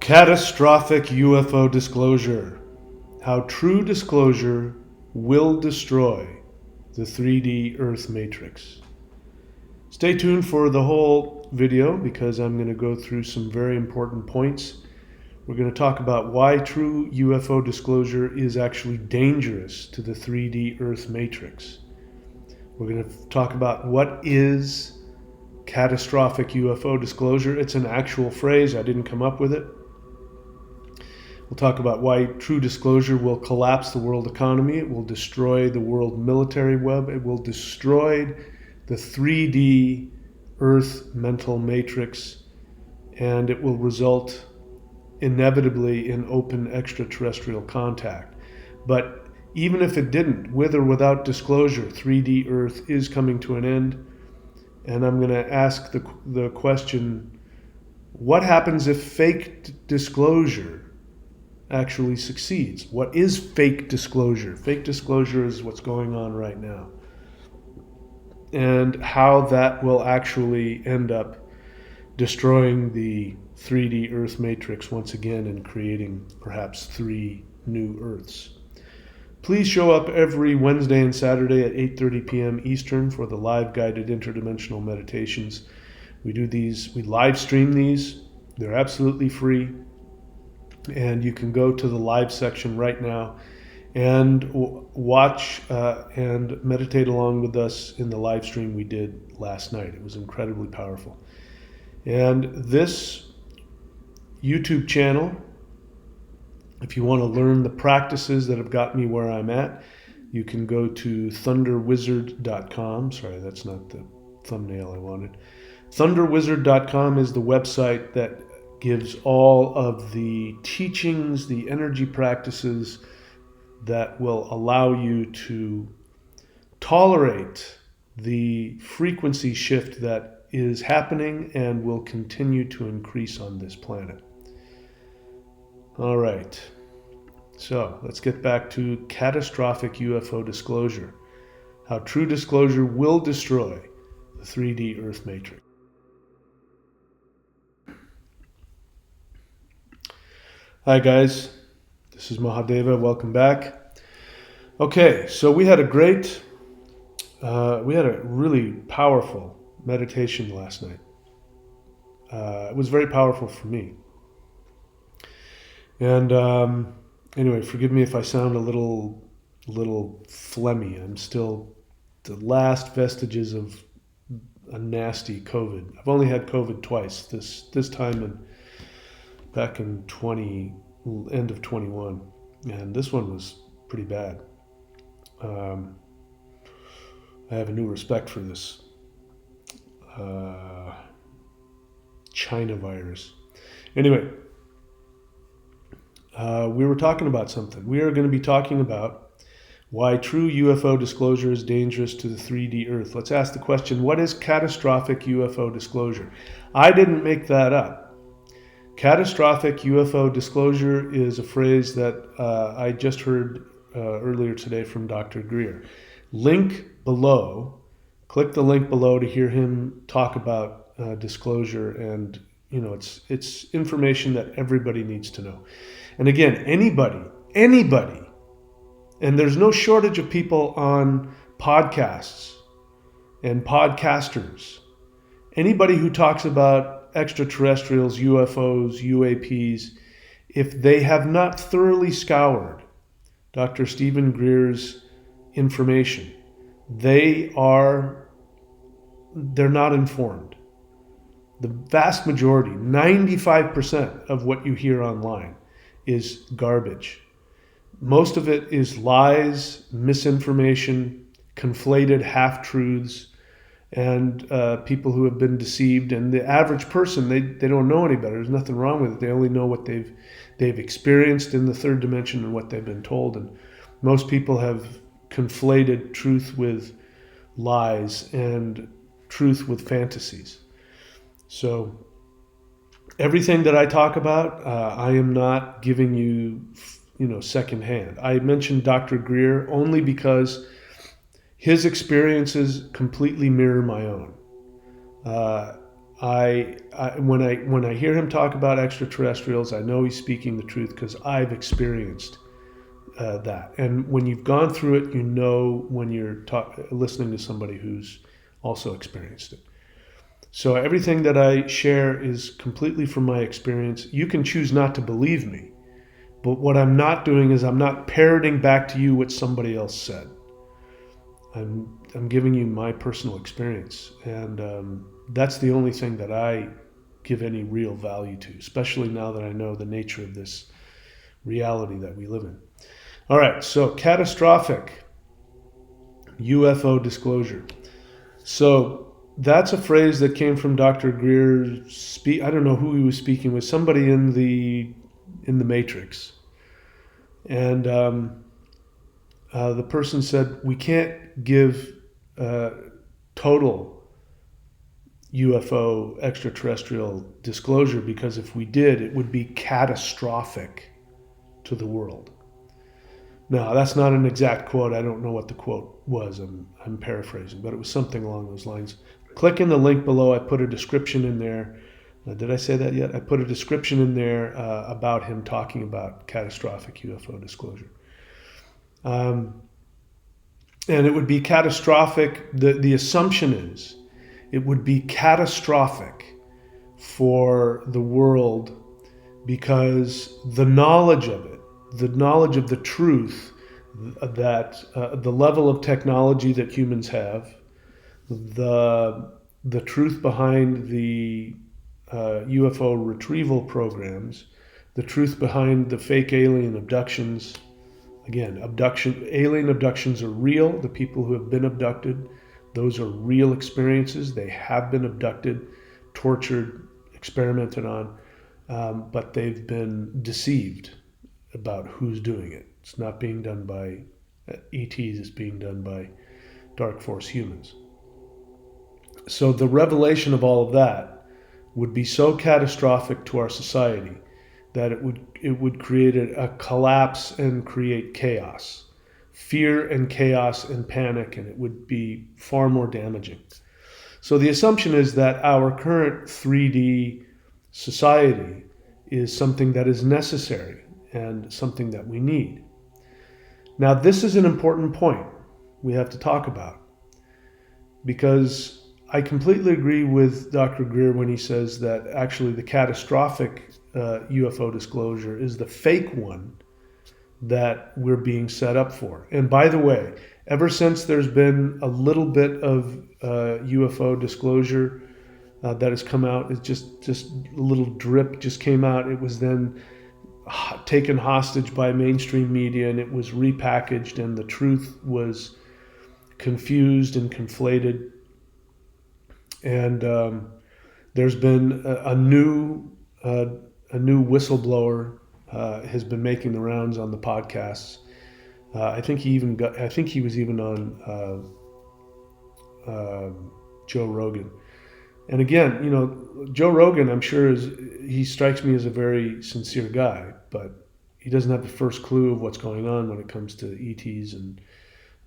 Catastrophic UFO disclosure. How true disclosure will destroy the 3D Earth matrix. Stay tuned for the whole video because I'm going to go through some very important points. We're going to talk about why true UFO disclosure is actually dangerous to the 3D Earth matrix. We're going to talk about what is catastrophic UFO disclosure. It's an actual phrase. I didn't come up with it. We'll talk about why true disclosure will collapse the world economy. It will destroy the world military web. It will destroy the 3D Earth mental matrix. And it will result inevitably in open extraterrestrial contact. But even if it didn't, with or without disclosure, 3D Earth is coming to an end. And I'm going to ask the question, what happens if fake disclosure actually succeeds? What is fake disclosure? Fake disclosure is what's going on right now. And how that will actually end up destroying the 3D Earth matrix once again and creating perhaps 3 new Earths. Please show up every Wednesday and Saturday at 8:30 p.m. Eastern for the live guided interdimensional meditations. We do these, we live stream these. They're absolutely free. And you can go to the live section right now and watch and meditate along with us in the live stream we did last night. It was incredibly powerful. And this YouTube channel, if you want to learn the practices that have got me where I'm at, you can go to thunderwizard.com. Sorry, that's not the thumbnail I wanted. Thunderwizard.com is the website that gives all of the teachings, the energy practices that will allow you to tolerate the frequency shift that is happening and will continue to increase on this planet. All right, so let's get back to catastrophic UFO disclosure. How true disclosure will destroy the 3D Earth matrix. Hi guys, this is Mahadeva, welcome back. Okay, so we had a really powerful meditation last night. It was very powerful for me. And anyway, forgive me if I sound a little phlegmy. I'm still the last vestiges of a nasty COVID. I've only had COVID twice, this time back in end of 21, and this one was pretty bad. I have a new respect for this China virus. Anyway, we were talking about something. We are going to be talking about why true UFO disclosure is dangerous to the 3D Earth. Let's ask the question, what is catastrophic UFO disclosure? I didn't make that up. Catastrophic UFO disclosure is a phrase that I just heard earlier today from Dr. Greer. Link below, click the link below to hear him talk about disclosure, and it's information that everybody needs to know. And again, anybody, and there's no shortage of people on podcasts and podcasters, anybody who talks about extraterrestrials, UFOs, UAPs, if they have not thoroughly scoured Dr. Stephen Greer's information, they're not informed. The vast majority, 95% of what you hear online is garbage. Most of it is lies, misinformation, conflated half-truths, and people who have been deceived. And the average person, they don't know any better. There's nothing wrong with it. They only know what they've experienced in the third dimension and what they've been told. And most people have conflated truth with lies and truth with fantasies. So everything that I talk about, I am not giving you, secondhand. I mentioned Dr. Greer only because his experiences completely mirror my own. When I hear him talk about extraterrestrials, I know he's speaking the truth because I've experienced that. And when you've gone through it, you know when you're listening to somebody who's also experienced it. So everything that I share is completely from my experience. You can choose not to believe me, but what I'm not doing is I'm not parroting back to you what somebody else said. I'm giving you my personal experience, and that's the only thing that I give any real value to, especially now that I know the nature of this reality that we live in. All right, so catastrophic UFO disclosure. So that's a phrase that came from Dr. Greer's speech. I don't know who he was speaking with, somebody in the Matrix, and the person said we can't give total UFO extraterrestrial disclosure because if we did, it would be catastrophic to the world. Now, that's not an exact quote. I don't know what the quote was. I'm paraphrasing, but it was something along those lines. Click in the link below. I put a description in there. Did I say that yet? I put a description in there about him talking about catastrophic UFO disclosure. And it would be catastrophic. The assumption is it would be catastrophic for the world because the knowledge of it, the knowledge of the truth, that the level of technology that humans have, the truth behind the UFO retrieval programs, the truth behind the fake alien abductions. Again, alien abductions are real. The people who have been abducted, those are real experiences. They have been abducted, tortured, experimented on, but they've been deceived about who's doing it. It's not being done by ETs, it's being done by dark force humans. So the revelation of all of that would be so catastrophic to our society that it would create a collapse and create chaos, fear and chaos and panic, and it would be far more damaging. So the assumption is that our current 3D society is something that is necessary and something that we need. Now, this is an important point we have to talk about, because I completely agree with Dr. Greer when he says that actually the catastrophic UFO disclosure is the fake one that we're being set up for. And by the way, ever since there's been a little bit of UFO disclosure that has come out, it's just a little drip just came out. It was then taken hostage by mainstream media, and it was repackaged, and the truth was confused and conflated. And there's been a new whistleblower has been making the rounds on the podcasts. I think he was even on Joe Rogan. And again, you know, Joe Rogan, I'm sure he strikes me as a very sincere guy, but he doesn't have the first clue of what's going on when it comes to ETs and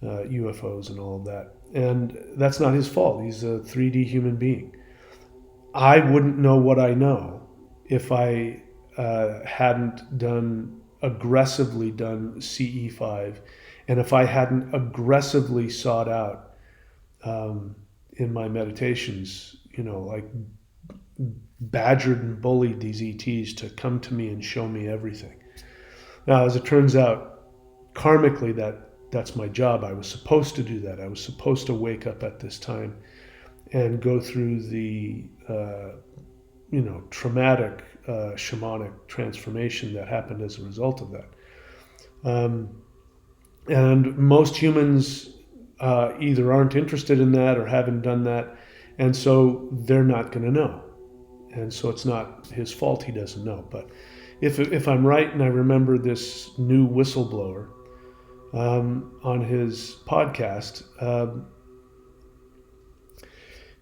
UFOs and all of that. And that's not his fault. He's a 3D human being. I wouldn't know what I know if I hadn't aggressively done CE5, and if I hadn't aggressively sought out in my meditations, you know, like badgered and bullied these ETs to come to me and show me everything. Now, as it turns out, karmically, that's my job. I was supposed to do that. I was supposed to wake up at this time and go through the traumatic shamanic transformation that happened as a result of that. And most humans either aren't interested in that or haven't done that, and so they're not going to know. And so it's not his fault he doesn't know. But if I'm right and I remember this new whistleblower on his podcast,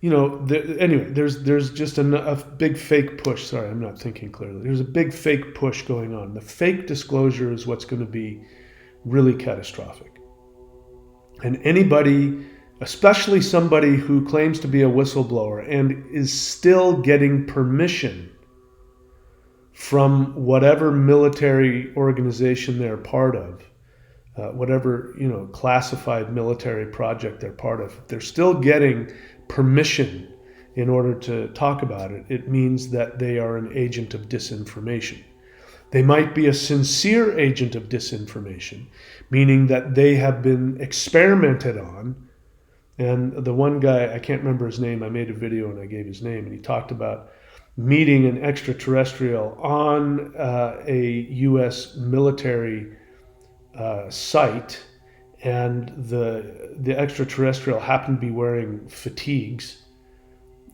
anyway, there's just a big fake push. Sorry, I'm not thinking clearly. There's a big fake push going on. The fake disclosure is what's going to be really catastrophic. And anybody especially somebody who claims to be a whistleblower and is still getting permission from whatever military organization they're part of, whatever classified military project they're part of, if they're still getting permission in order to talk about it, it means that they are an agent of disinformation. They might be a sincere agent of disinformation, meaning that they have been experimented on. And the one guy, I can't remember his name, I made a video and I gave his name, and he talked about meeting an extraterrestrial on a U.S. military site, and the extraterrestrial happened to be wearing fatigues,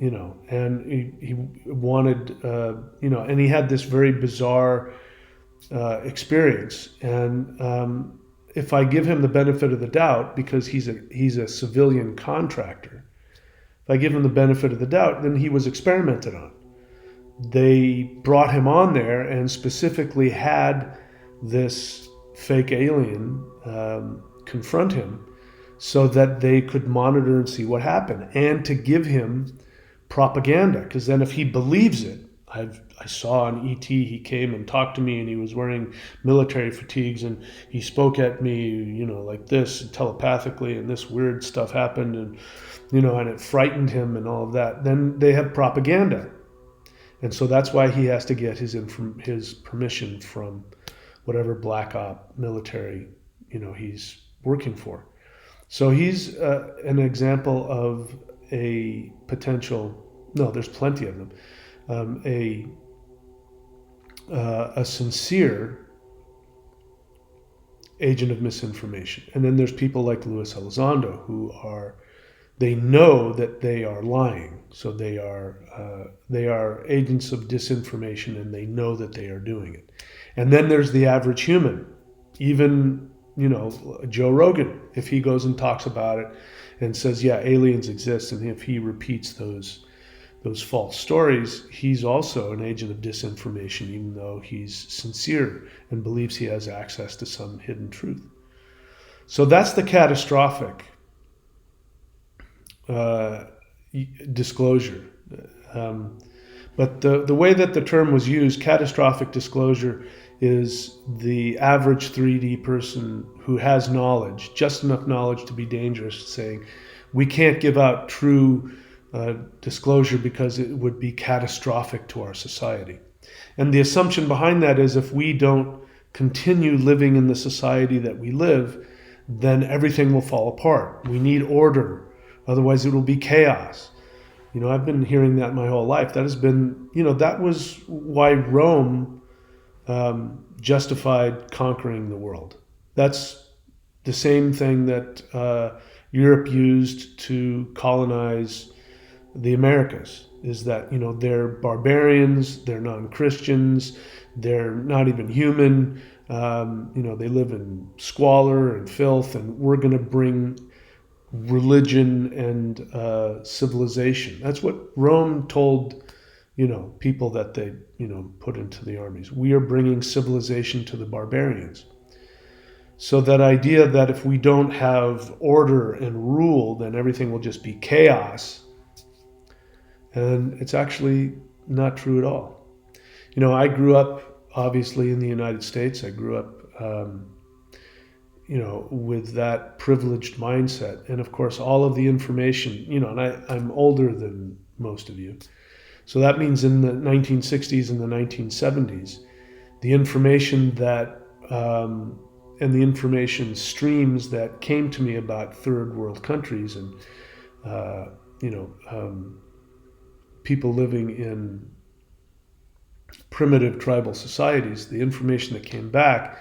and he wanted, and he had this very bizarre experience. And if I give him the benefit of the doubt, because he's a civilian contractor, if I give him the benefit of the doubt, then he was experimented on. They brought him on there and specifically had this fake alien confront him so that they could monitor and see what happened, and to give him propaganda. Because then if he believes it, I saw on ET, he came and talked to me and he was wearing military fatigues and he spoke at me, like this telepathically, and this weird stuff happened, and and it frightened him and all of that. Then they have propaganda. And so that's why he has to get his permission from whatever black op military he's working for. So he's an example of a potential. No, there's plenty of them. A sincere agent of misinformation. And then there's people like Luis Elizondo who they know that they are lying. So they are agents of disinformation, and they know that they are doing it. And then there's the average human, even Joe Rogan, if he goes and talks about it and says, yeah, aliens exist, and if he repeats those false stories, he's also an agent of disinformation, even though he's sincere and believes he has access to some hidden truth. So that's the catastrophic disclosure. But the way that the term was used, catastrophic disclosure, is the average 3D person who has knowledge, just enough knowledge to be dangerous, saying, we can't give out true disclosure because it would be catastrophic to our society. And the assumption behind that is, if we don't continue living in the society that we live, then everything will fall apart. We need order. Otherwise, it will be chaos. I've been hearing that my whole life. That has been, that was why Rome justified conquering the world. That's the same thing that Europe used to colonize the Americas, is that, they're barbarians, they're non-Christians, they're not even human, they live in squalor and filth, and we're going to bring religion and civilization. That's what Rome told, people that they, put into the armies. We are bringing civilization to the barbarians. So that idea that if we don't have order and rule, then everything will just be chaos. And it's actually not true at all. I grew up, obviously, in the United States. I grew up, with that privileged mindset. And of course, all of the information, and I'm older than most of you. So that means in the 1960s and the 1970s, the information that, and the information streams that came to me about third world countries and, people living in primitive tribal societies, the information that came back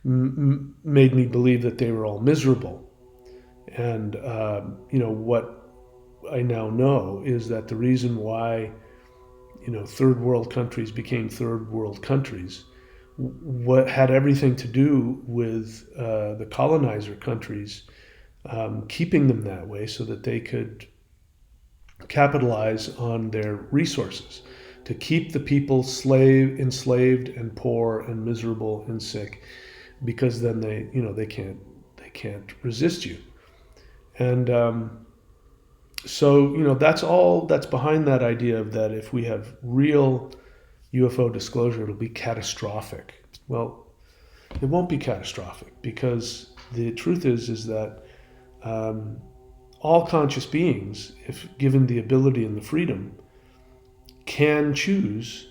made me believe that they were all miserable. And, what I now know is that the reason why, third world countries became third world countries, what had everything to do with the colonizer countries keeping them that way so that they could capitalize on their resources, to keep the people enslaved and poor and miserable and sick, because then they can't resist you. And So, that's behind that idea of that if we have real UFO disclosure, it'll be catastrophic. Well, it won't be catastrophic because the truth is that um, all conscious beings, if given the ability and the freedom, can choose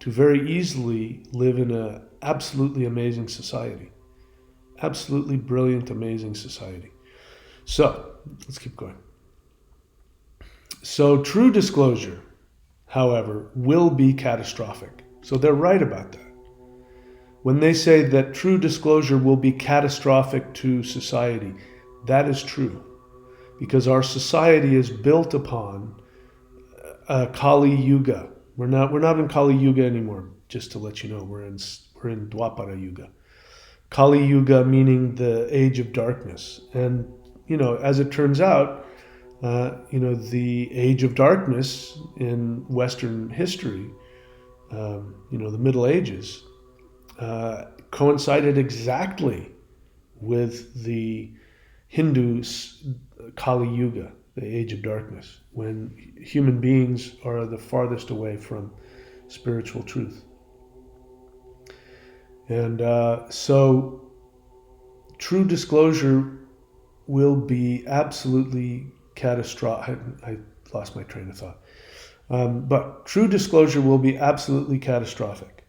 to very easily live in a absolutely amazing society, absolutely brilliant, amazing society. So let's keep going. So true disclosure, however, will be catastrophic. So they're right about that. When they say that true disclosure will be catastrophic to society, that is true. Because our society is built upon Kali Yuga. We're not in Kali Yuga anymore, just to let you know. We're in Dwapara Yuga. Kali Yuga meaning the age of darkness. And, as it turns out, the age of darkness in Western history, the Middle Ages, coincided exactly with the Hindu Kali Yuga, the age of darkness, when human beings are the farthest away from spiritual truth. And so true disclosure will be absolutely catastrophic. I lost my train of thought. But true disclosure will be absolutely catastrophic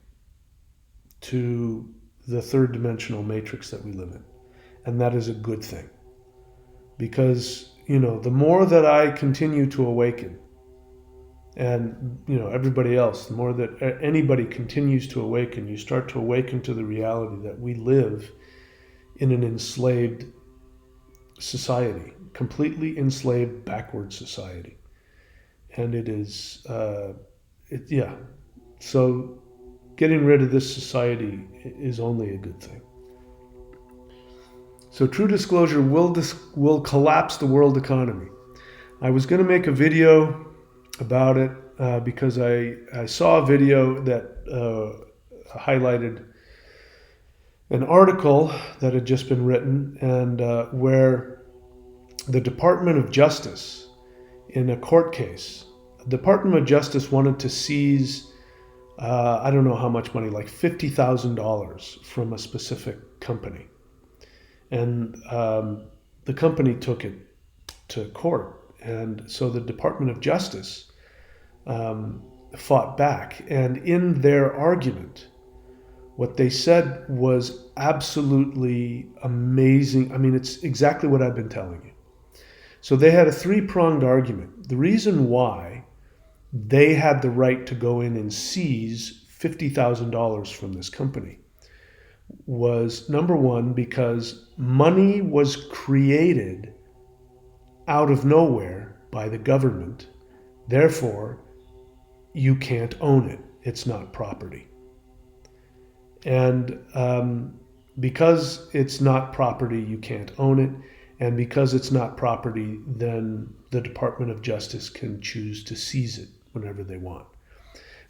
to the third dimensional matrix that we live in. And that is a good thing. Because, the more that I continue to awaken, and, everybody else, the more that anybody continues to awaken, you start to awaken to the reality that we live in an enslaved society, completely enslaved, backward society. And it is, So getting rid of this society is only a good thing. So true disclosure will collapse the world economy. I was going to make a video about it because I saw a video that highlighted an article that had just been written and where the Department of Justice, in a court case, the Department of Justice wanted to seize, I don't know how much money, like $50,000 from a specific company. And the company took it to court. And so the Department of Justice fought back. And in their argument, what they said was absolutely amazing. I mean, it's exactly what I've been telling you. So they had a three-pronged argument. The reason why they had the right to go in and seize $50,000 from this company was, number one, because money was created out of nowhere by the government. Therefore, you can't own it. It's not property. And because it's not property, you can't own it. And because it's not property, then the Department of Justice can choose to seize it whenever they want.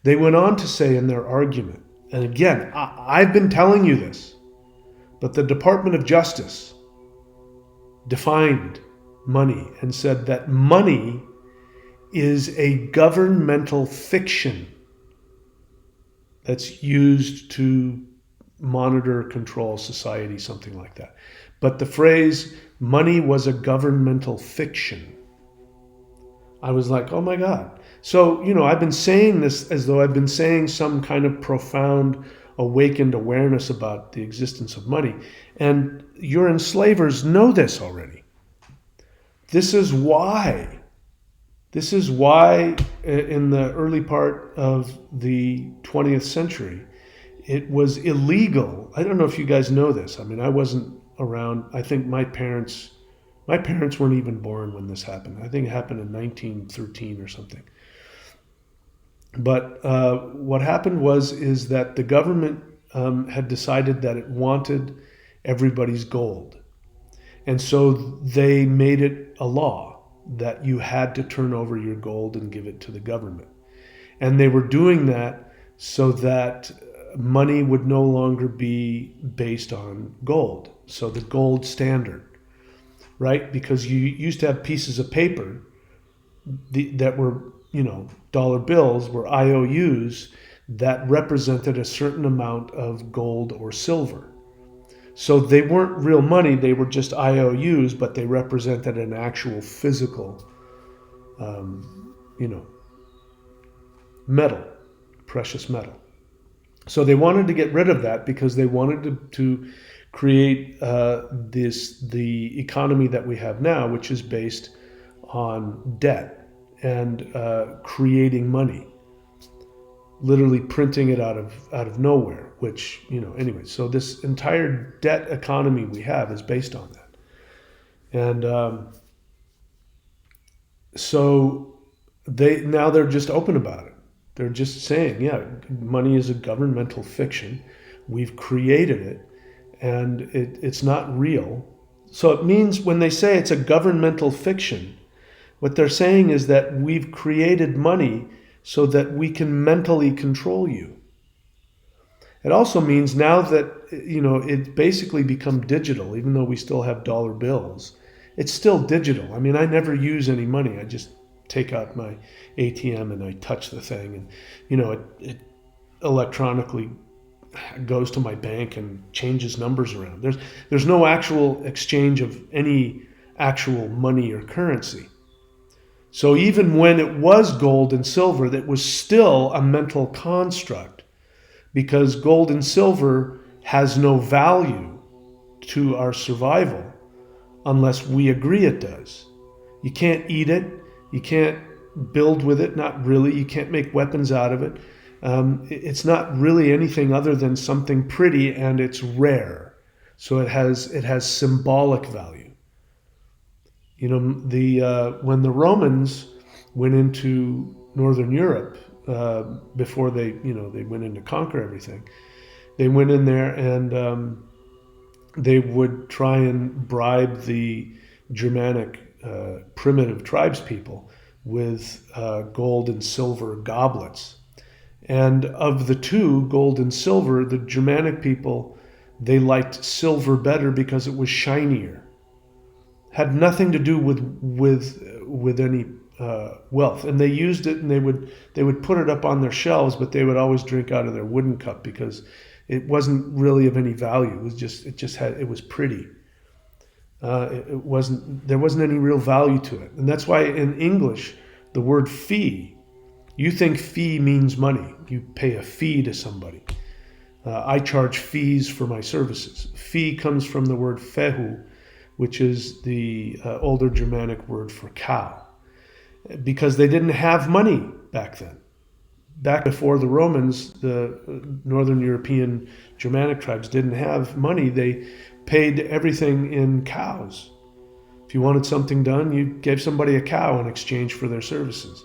They went on to say in their argument, and again, I've been telling you this, but the Department of Justice defined money and said that money is a governmental fiction that's used to monitor, control society, something like that. But the phrase, money was a governmental fiction, I was like, oh my God. So, I've been saying this as though I've been saying some kind of profound awakened awareness about the existence of money. And your enslavers know this already. This is why in the early part of the 20th century, it was illegal. I don't know if you guys know this. I mean, I wasn't around. I think my parents weren't even born when this happened. I think it happened in 1913 or something. But what happened is that the government had decided that it wanted everybody's gold. And so they made it a law that you had to turn over your gold and give it to the government. And they were doing that so that money would no longer be based on gold. So the gold standard, right? Because you used to have pieces of paper that were, dollar bills were IOUs that represented a certain amount of gold or silver. So they weren't real money, they were just IOUs, but they represented an actual physical, you know, metal, precious metal. So they wanted to get rid of that because they wanted to create the economy that we have now, which is based on debt and creating money, literally printing it out of nowhere. Which, anyway. So this entire debt economy we have is based on that, and so they're just open about it. They're just saying, yeah, money is a governmental fiction. We've created it, and it's not real. So it means when they say it's a governmental fiction, what they're saying is that we've created money so that we can mentally control you. It also means now that, it's basically become digital, even though we still have dollar bills. It's still digital. I mean, I never use any money. I just take out my ATM and I touch the thing, and it electronically goes to my bank and changes numbers around. There's no actual exchange of any actual money or currency. So even when it was gold and silver, that was still a mental construct, because gold and silver has no value to our survival unless we agree it does. You can't eat it. You can't build with it, not really. You can't make weapons out of it. It's not really anything other than something pretty, and it's rare. So it has symbolic value. When the Romans went into Northern Europe, before they went in to conquer everything, they went in there and they would try and bribe the Germanic primitive tribespeople with gold and silver goblets. And of the two, gold and silver, the Germanic people, they liked silver better because it was shinier. Had nothing to do with any wealth, and they used it, and they would put it up on their shelves, but they would always drink out of their wooden cup because it wasn't really of any value. It was pretty. There wasn't any real value to it, and that's why in English the word fee, you think fee means money. You pay a fee to somebody. I charge fees for my services. Fee comes from the word fehu, which is the older Germanic word for cow, because they didn't have money back then. Back before the Romans, the Northern European Germanic tribes didn't have money. They paid everything in cows. If you wanted something done, you gave somebody a cow in exchange for their services.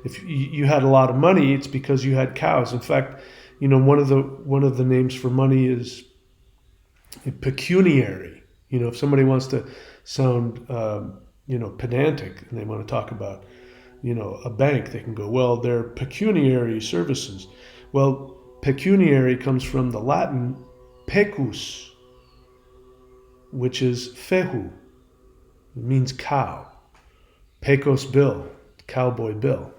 If you had a lot of money, it's because you had cows. In fact, one of the names for money is pecuniary. If somebody wants to sound pedantic and they want to talk about a bank, they can go, well, they're pecuniary services. Well, pecuniary comes from the Latin pecus, which is fehu. It means cow. Pecos bill, cowboy bill.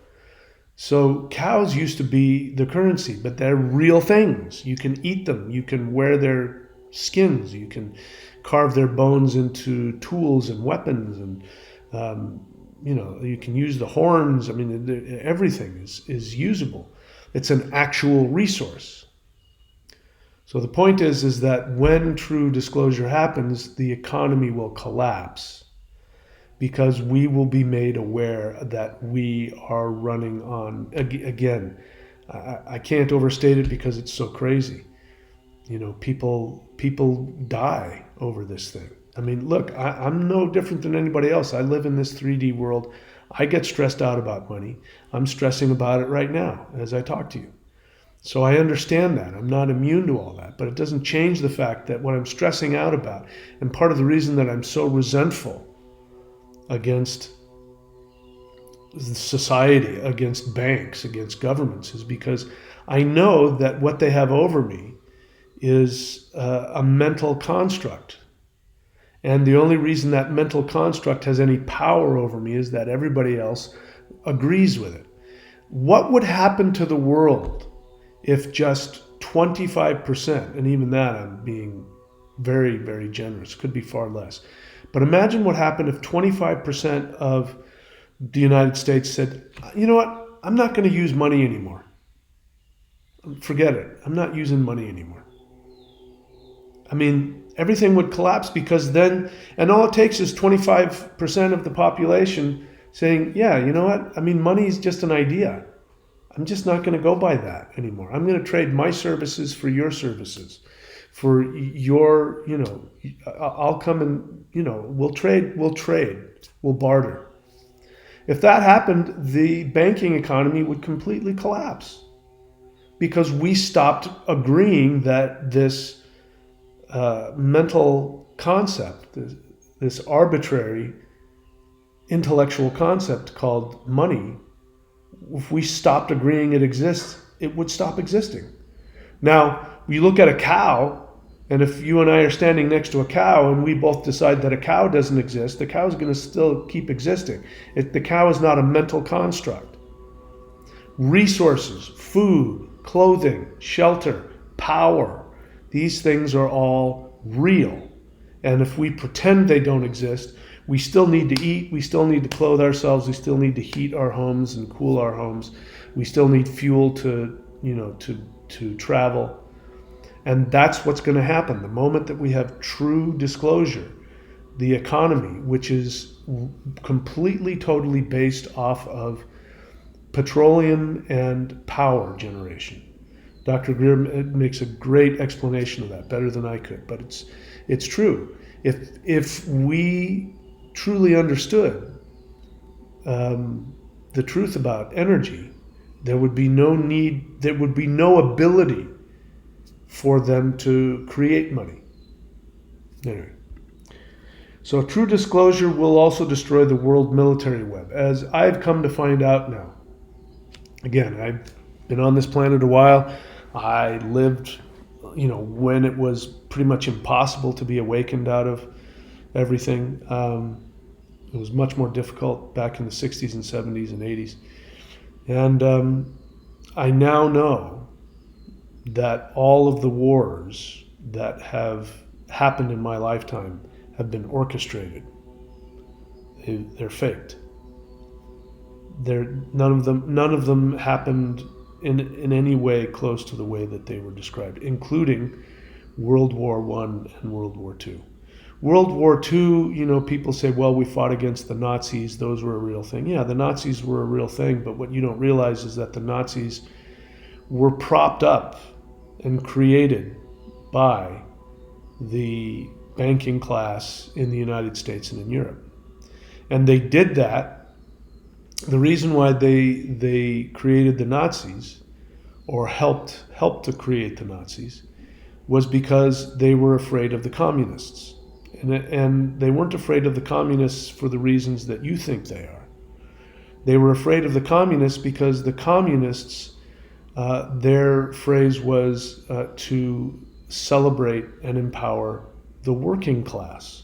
So cows used to be the currency, but they're real things. You can eat them. You can wear their skins. You can carve their bones into tools and weapons, and you can use the horns. I mean, everything is usable. It's an actual resource. So the point is that when true disclosure happens, the economy will collapse, because we will be made aware that we are running on, again, I can't overstate it because it's so crazy. People die over this thing. I mean, look, I'm no different than anybody else. I live in this 3D world. I get stressed out about money. I'm stressing about it right now as I talk to you. So I understand that. I'm not immune to all that, but it doesn't change the fact that what I'm stressing out about, and part of the reason that I'm so resentful against society, against banks, against governments, is because I know that what they have over me is a mental construct. And the only reason that mental construct has any power over me is that everybody else agrees with it. What would happen to the world if just 25%, and even that I'm being very, very generous, could be far less. But imagine what happened if 25% of the United States said, you know what, I'm not going to use money anymore. Forget it. I'm not using money anymore. I mean, everything would collapse, because then, and all it takes is 25% of the population saying, yeah, you know what, I mean, money is just an idea. I'm just not going to go by that anymore. I'm going to trade my services for your services, for your, I'll come and, we'll trade, we'll barter. If that happened, the banking economy would completely collapse, because we stopped agreeing that this mental concept, this arbitrary intellectual concept called money, if we stopped agreeing it exists, it would stop existing. Now, you look at a cow, and if you and I are standing next to a cow and we both decide that a cow doesn't exist, the cow is going to still keep existing. The cow is not a mental construct. Resources, food, clothing, shelter, power, these things are all real. And if we pretend they don't exist, we still need to eat, we still need to clothe ourselves, we still need to heat our homes and cool our homes. We still need fuel to travel. And that's what's going to happen. The moment that we have true disclosure, the economy, which is completely, totally based off of petroleum and power generation. Dr. Greer makes a great explanation of that, better than I could, but it's true. If we truly understood the truth about energy, there would be no need, there would be no ability for them to create money. Anyway, so true disclosure will also destroy the world military web, as I've come to find out now. Again, I've been on this planet a while. I lived, when it was pretty much impossible to be awakened out of everything. It was much more difficult back in the 60s and 70s and 80s. And I now know that all of the wars that have happened in my lifetime have been orchestrated. They're faked. None of them happened in any way close to the way that they were described, including World War I and World War II. World War II, people say, well, we fought against the Nazis. Those were a real thing. Yeah, the Nazis were a real thing, but what you don't realize is that the Nazis were propped up and created by the banking class in the United States and in Europe. And they did that. The reason why they created the Nazis, or helped to create the Nazis, was because they were afraid of the communists. And they weren't afraid of the communists for the reasons that you think they are. They were afraid of the communists because the communists, their phrase was to celebrate and empower the working class.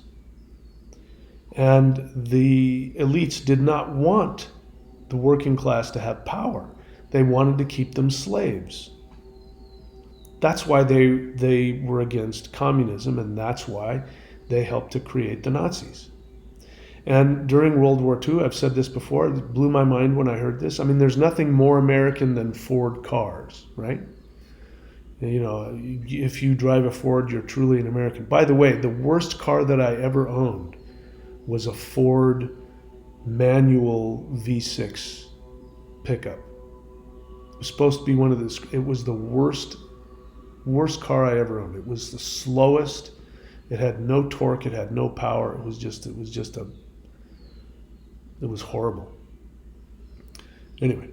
And the elites did not want the working class to have power. They wanted to keep them slaves. That's why they were against communism, and that's why they helped to create the Nazis. And during World War II, I've said this before, it blew my mind when I heard this. I mean, there's nothing more American than Ford cars, right? If you drive a Ford, you're truly an American. By the way, the worst car that I ever owned was a Ford manual V6 pickup. It was supposed to be one of those. It was the worst car I ever owned. It was the slowest. It had no torque. It had no power. It was horrible. Anyway,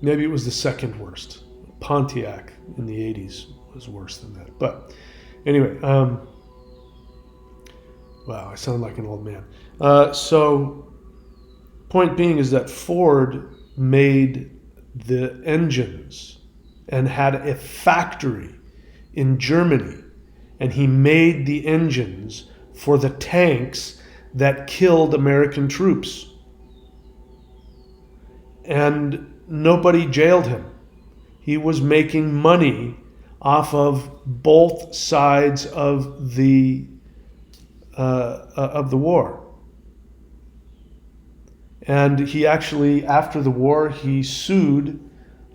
maybe it was the second worst. Pontiac in the 80s was worse than that. But anyway, wow, I sound like an old man. So point being is that Ford made the engines and had a factory in Germany, and he made the engines for the tanks that killed American troops. and nobody jailed him. He was making money off of both sides of the war. And he actually, after the war, he sued,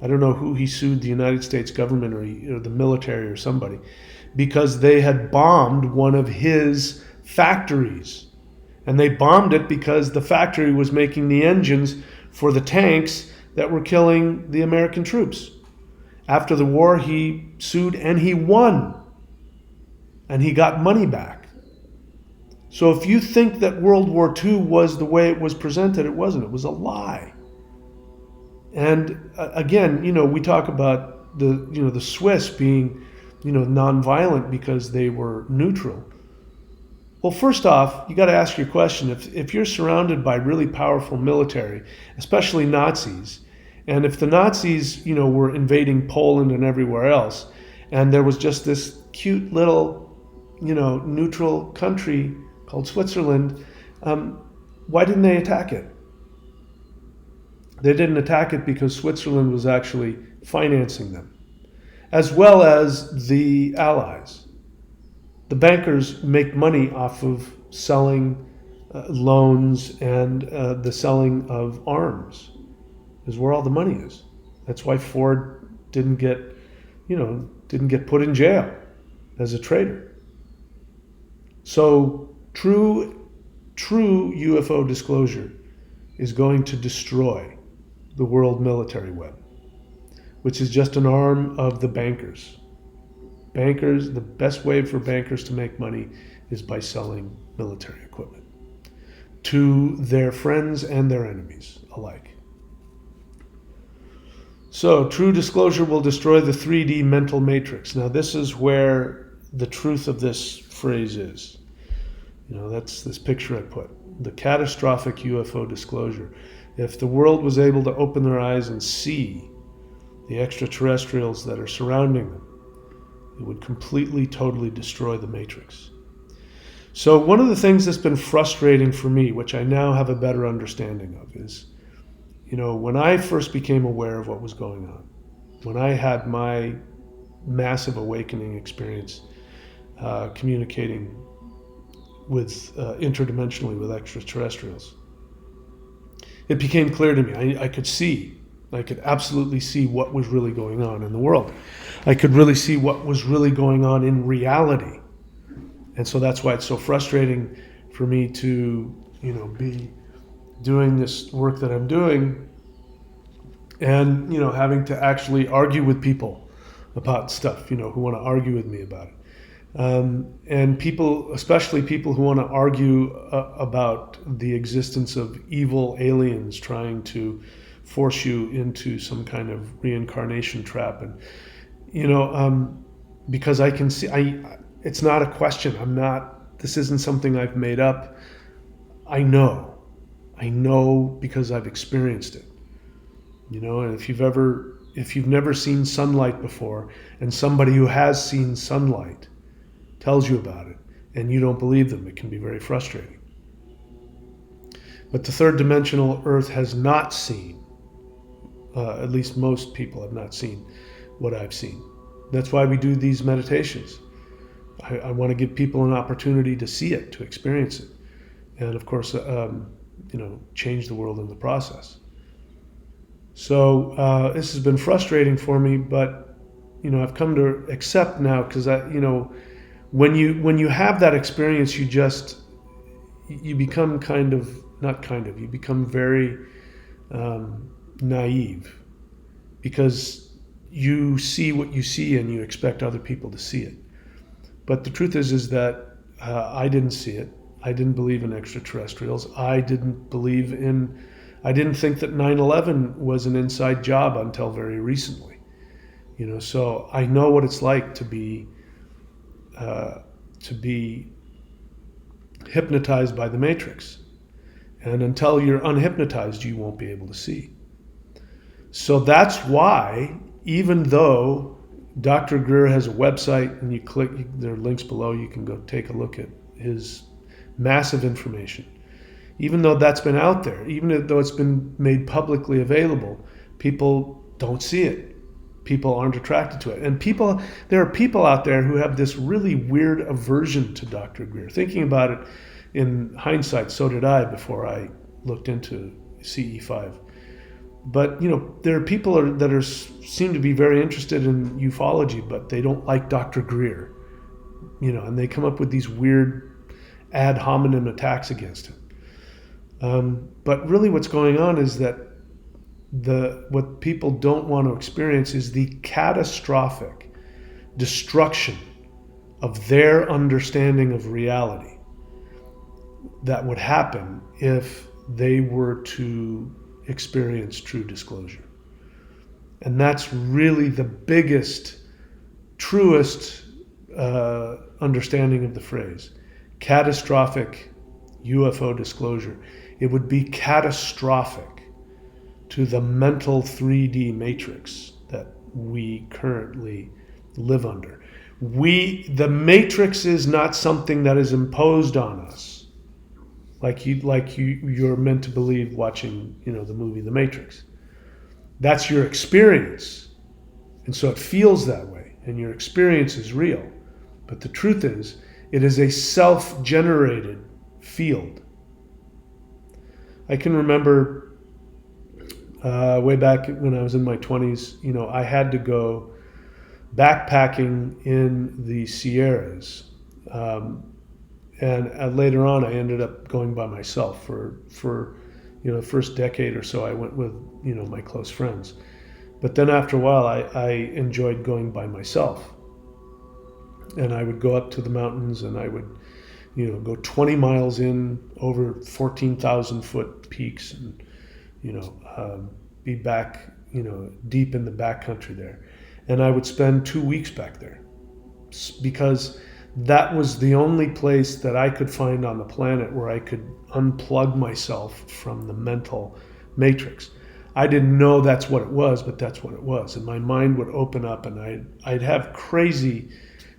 I don't know who he sued, the United States government or the military or somebody, because they had bombed one of his factories. And they bombed it because the factory was making the engines for the tanks that were killing the American troops. After the war, he sued and he won. And he got money back. So if you think that World War II was the way it was presented, it wasn't. It was a lie. And again, we talk about the Swiss being, nonviolent because they were neutral. Well, first off, you got to ask your question. If you're surrounded by really powerful military, especially Nazis, and if the Nazis, were invading Poland and everywhere else, and there was just this cute little, neutral country called Switzerland, why didn't they attack it? They didn't attack it because Switzerland was actually financing them, as well as the Allies. The bankers make money off of selling loans and the selling of arms is where all the money is. That's why Ford didn't get put in jail as a traitor. So true UFO disclosure is going to destroy the world military web, which is just an arm of the bankers. Bankers, the best way for bankers to make money is by selling military equipment to their friends and their enemies alike. So, true disclosure will destroy the 3D mental matrix. Now, this is where the truth of this phrase is. That's this picture I put. The catastrophic UFO disclosure. If the world was able to open their eyes and see the extraterrestrials that are surrounding them, it would completely, totally destroy the matrix. So one of the things that's been frustrating for me, which I now have a better understanding of, is, when I first became aware of what was going on, when I had my massive awakening experience communicating with interdimensionally with extraterrestrials, it became clear to me. I could absolutely see what was really going on in the world. I could really see what was really going on in reality. And so that's why it's so frustrating for me to, be doing this work that I'm doing and, having to actually argue with people about stuff, who want to argue with me about it. And people, especially people who want to argue about the existence of evil aliens trying to force you into some kind of reincarnation trap. And, because I can see, it's not a question. This isn't something I've made up. I know because I've experienced it, and if you've never seen sunlight before and somebody who has seen sunlight tells you about it and you don't believe them, it can be very frustrating. But the third dimensional Earth has not seen, at least most people have not seen what I've seen. That's why we do these meditations. I want to give people an opportunity to see it, to experience it, and of course, change the world in the process. So this has been frustrating for me, but I've come to accept now, because when you have that experience, you become you become very naive, because you see what you see and you expect other people to see it. But the truth is that I didn't see it. I didn't believe in extraterrestrials. I didn't think that 9/11 was an inside job until very recently. So I know what it's like to be hypnotized by the Matrix. And until you're unhypnotized, you won't be able to see. So that's why, even though Dr. Greer has a website, and there are links below, you can go take a look at his massive information. Even though that's been out there, even though it's been made publicly available, people don't see it. People aren't attracted to it. And there are people out there who have this really weird aversion to Dr. Greer. Thinking about it in hindsight, so did I before I looked into CE5. But there are people that seem to be very interested in ufology, but they don't like Dr. Greer. And they come up with these weird ad hominem attacks against him. But really, what's going on is that what people don't want to experience is the catastrophic destruction of their understanding of reality that would happen if they were to experience true disclosure. And that's really the biggest, truest understanding of the phrase. Catastrophic UFO disclosure. It would be catastrophic to the mental 3D matrix that we currently live under. The matrix is not something that is imposed on us, like you're meant to believe watching, the movie The Matrix. That's your experience, and so it feels that way, and your experience is real. But the truth is, it is a self-generated field. I can remember way back when I was in my 20s, I had to go backpacking in the Sierras. And later on, I ended up going by myself for the first decade or so. I went with, my close friends. But then after a while, I enjoyed going by myself. And I would go up to the mountains and I would, go 20 miles in over 14,000 foot peaks and, be back, deep in the backcountry there. And I would spend 2 weeks back there because that was the only place that I could find on the planet where I could unplug myself from the mental matrix. I didn't know that's what it was, but that's what it was. And my mind would open up and I'd have crazy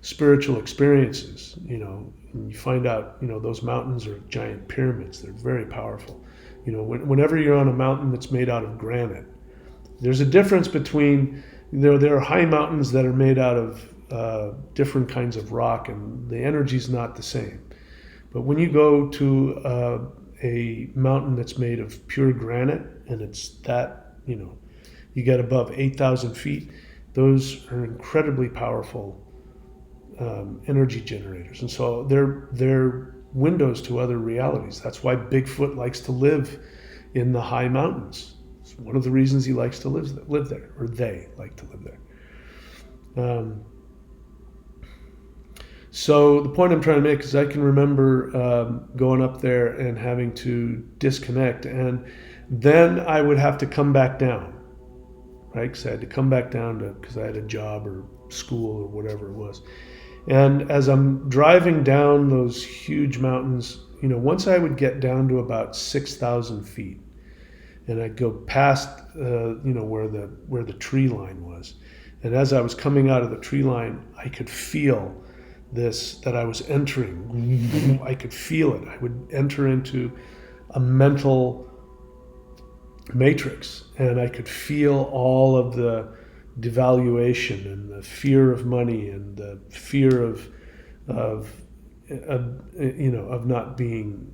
spiritual experiences, and you find out, those mountains are giant pyramids. They're very powerful. Whenever you're on a mountain that's made out of granite, there's a difference between, there are high mountains that are made out of different kinds of rock, and the energy's not the same. But when you go to a mountain that's made of pure granite, and it's that, you get above 8,000 feet, those are incredibly powerful energy generators. And so they're windows to other realities. That's why Bigfoot likes to live in the high mountains. It's one of the reasons he likes to live there, or they like to live there. So the point I'm trying to make is I can remember going up there and having to disconnect, and then I would have to come back down, right? Because I had to come back down because I had a job or school or whatever it was. And as I'm driving down those huge mountains, once I would get down to about 6,000 feet, and I'd go past, where the tree line was, and as I was coming out of the tree line, I could feel this, that I was entering. I could feel it. I would enter into a mental matrix, and I could feel all of the devaluation and the fear of money and the fear of not being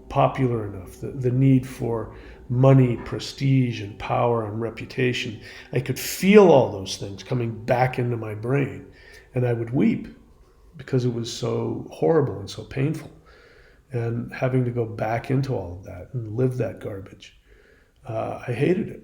popular enough, the need for money, prestige, and power and reputation. I could feel all those things coming back into my brain, and I would weep because it was so horrible and so painful, and having to go back into all of that and live that garbage. I hated it.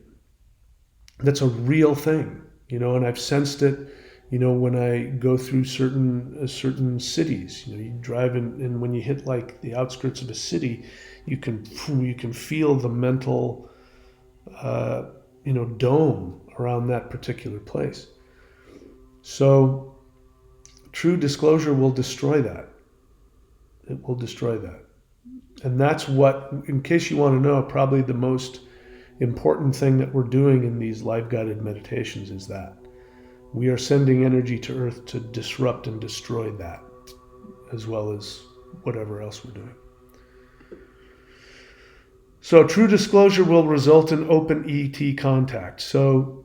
That's a real thing, and I've sensed it, when I go through certain cities. You drive in, and when you hit like the outskirts of a city, you can feel the mental, dome around that particular place. So true disclosure will destroy that. It will destroy that. And that's what, in case you want to know, probably the most important thing that we're doing in these live-guided meditations is that we are sending energy to Earth to disrupt and destroy that, as well as whatever else we're doing. So true disclosure will result in open ET contact. So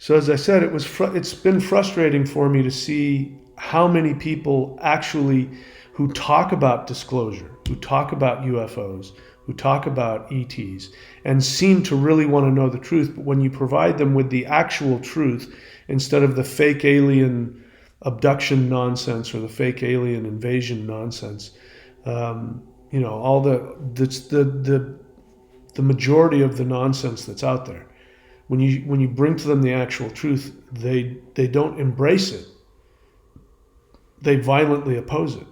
as I said, it's been frustrating for me to see how many people actually who talk about disclosure, who talk about UFOs, who talk about ETs, and seem to really want to know the truth. But when you provide them with the actual truth instead of the fake alien abduction nonsense or the fake alien invasion nonsense, all the majority of the nonsense that's out there. When you bring to them the actual truth, they don't embrace it. They violently oppose it,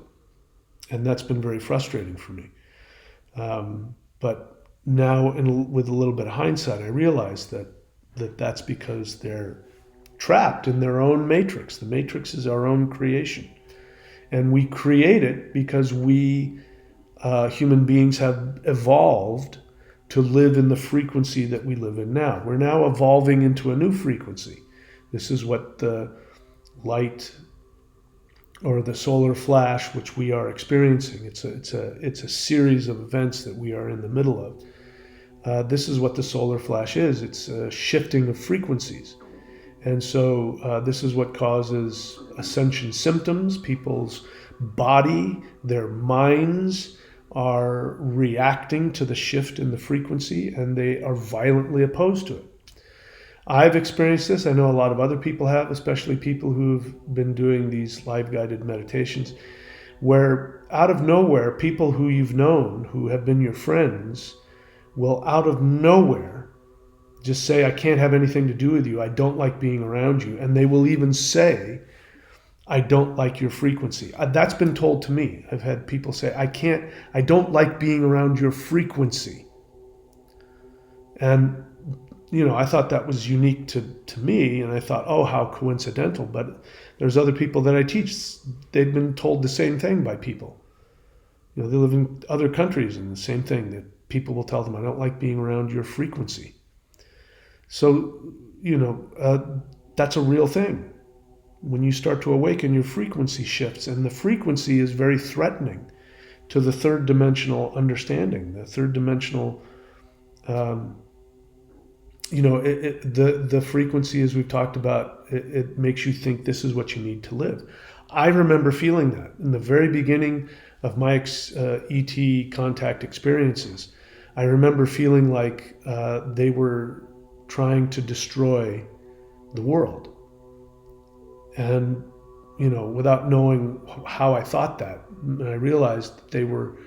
and that's been very frustrating for me. But now, with a little bit of hindsight, I realize that's because they're trapped in their own matrix. The matrix is our own creation, and we create it because we human beings have evolved to live in the frequency that we live in now. We're now evolving into a new frequency. This is what the light or the solar flash, which we are experiencing. It's a series of events that we are in the middle of. This is what the solar flash is. It's a shifting of frequencies. And so this is what causes ascension symptoms. People's body, their minds are reacting to the shift in the frequency, and they are violently opposed to it. I've experienced this. I know a lot of other people have, especially people who've been doing these live guided meditations, where out of nowhere, people who you've known, who have been your friends, will out of nowhere just say, I can't have anything to do with you. I don't like being around you. And they will even say, I don't like your frequency. That's been told to me. I've had people say, I don't like being around your frequency. And, I thought that was unique to me. And I thought, oh, how coincidental. But there's other people that I teach, they've been told the same thing by people. They live in other countries and the same thing, that people will tell them, I don't like being around your frequency. So, that's a real thing. When you start to awaken, your frequency shifts, and the frequency is very threatening to the third dimensional understanding, the third dimensional, the frequency, as we've talked about, it makes you think this is what you need to live. I remember feeling that in the very beginning of my ET contact experiences. I remember feeling like they were trying to destroy the world. And, without knowing how I thought that, I realized that they were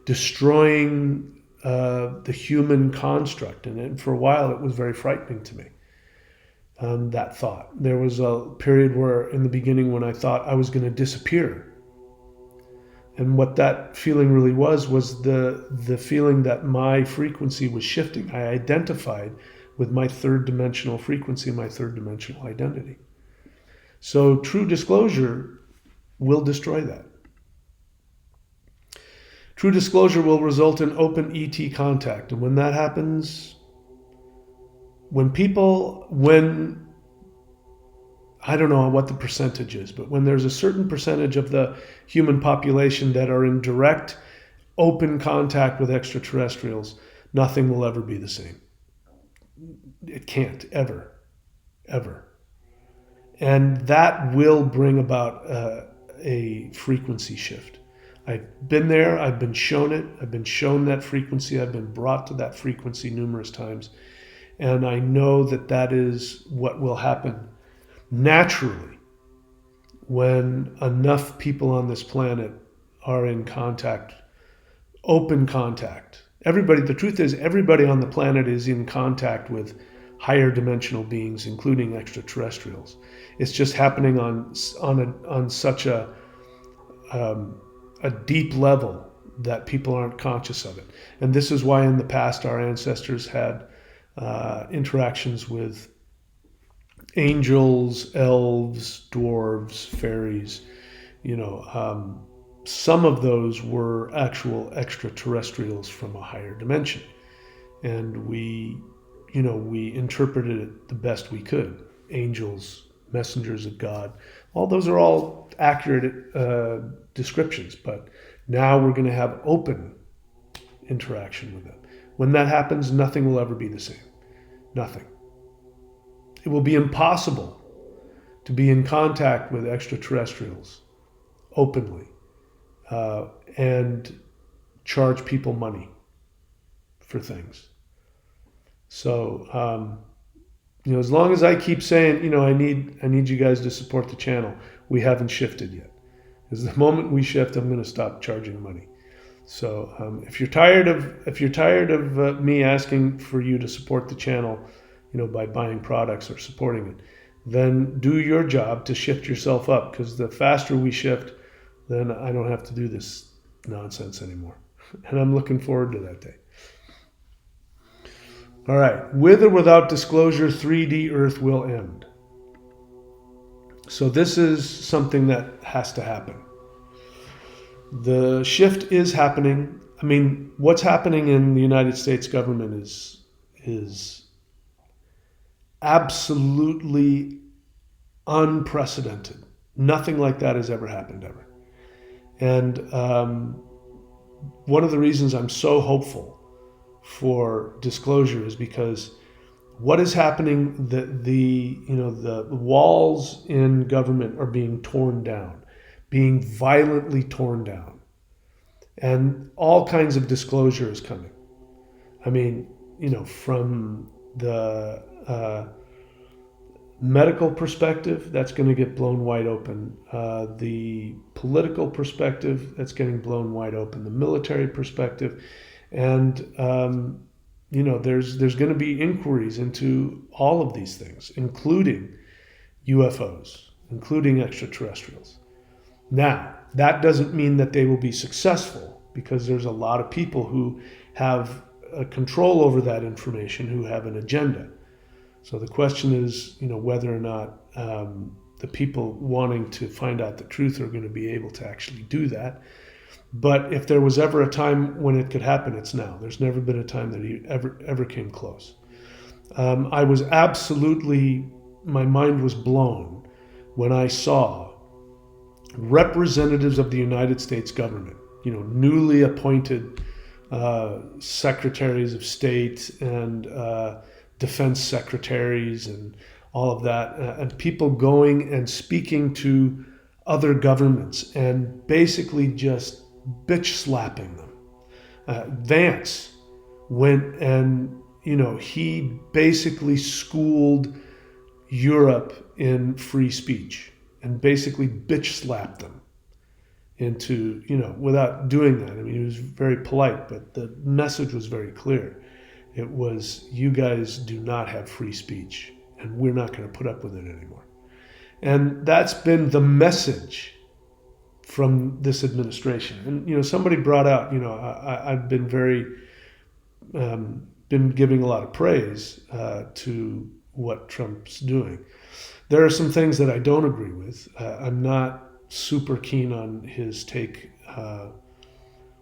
destroying the human construct. And for a while, it was very frightening to me, that thought. There was a period where, in the beginning, when I thought I was going to disappear. And what that feeling really was the feeling that my frequency was shifting. I identified with my third dimensional frequency, my third dimensional identity. So true disclosure will destroy that. True disclosure will result in open ET contact. And when that happens, I don't know what the percentage is, but when there's a certain percentage of the human population that are in direct, open contact with extraterrestrials, nothing will ever be the same. It can't, ever. And that will bring about a frequency shift. I've been there, I've been shown it, I've been shown that frequency, I've been brought to that frequency numerous times. And I know that is what will happen naturally when enough people on this planet are in contact, open contact. The truth is, everybody on the planet is in contact with higher dimensional beings, including extraterrestrials. It's just happening on such a deep level that people aren't conscious of it. And this is why in the past our ancestors had interactions with angels, elves, dwarves, fairies. Some of those were actual extraterrestrials from a higher dimension. And we interpreted it the best we could. Angels, messengers of God. Those are all accurate descriptions, but now we're going to have open interaction with them. When that happens, nothing will ever be the same. Nothing. It will be impossible to be in contact with extraterrestrials openly and charge people money for things. So, as long as I keep saying, I need you guys to support the channel, we haven't shifted yet. Because the moment we shift, I'm going to stop charging money. So, if you're tired of me asking for you to support the channel, by buying products or supporting it, then do your job to shift yourself up. Because the faster we shift, then I don't have to do this nonsense anymore. And I'm looking forward to that day. All right. With or without disclosure, 3D Earth will end. So this is something that has to happen. The shift is happening. I mean, what's happening in the United States government is absolutely unprecedented. Nothing like that has ever happened ever. And one of the reasons I'm so hopeful for disclosure is because what is happening, the walls in government are being torn down, being violently torn down, and all kinds of disclosure is coming. I mean, from the medical perspective, that's going to get blown wide open. The political perspective, that's getting blown wide open. The military perspective, and there's going to be inquiries into all of these things, including UFOs, including extraterrestrials. Now, that doesn't mean that they will be successful, because there's a lot of people who have control over that information, who have an agenda. So the question is, whether or not the people wanting to find out the truth are going to be able to actually do that. But if there was ever a time when it could happen, it's now. There's never been a time that he ever came close. I was my mind was blown when I saw representatives of the United States government, newly appointed secretaries of state and defense secretaries and all of that, and people going and speaking to other governments and basically just bitch slapping them. Vance went and, he basically schooled Europe in free speech and basically bitch slapped them into, without doing that. I mean, he was very polite, but the message was very clear. It was, you guys do not have free speech, and we're not going to put up with it anymore. And that's been the message from this administration. And, somebody brought out, I've been been giving a lot of praise to what Trump's doing. There are some things that I don't agree with. I'm not super keen on his take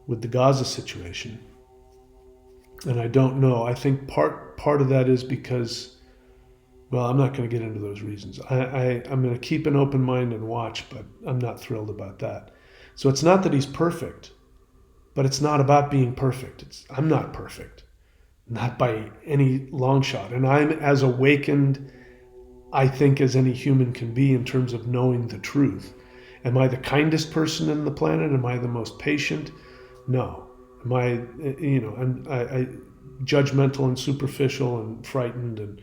with the Gaza situation. And I don't know. I think part of that is because, well, I'm not going to get into those reasons. I'm going to keep an open mind and watch, but I'm not thrilled about that. So it's not that he's perfect, but it's not about being perfect. I'm not perfect, not by any long shot. And I'm as awakened, I think, as any human can be in terms of knowing the truth. Am I the kindest person on the planet? Am I the most patient? No. Am I, I judgmental and superficial and frightened, and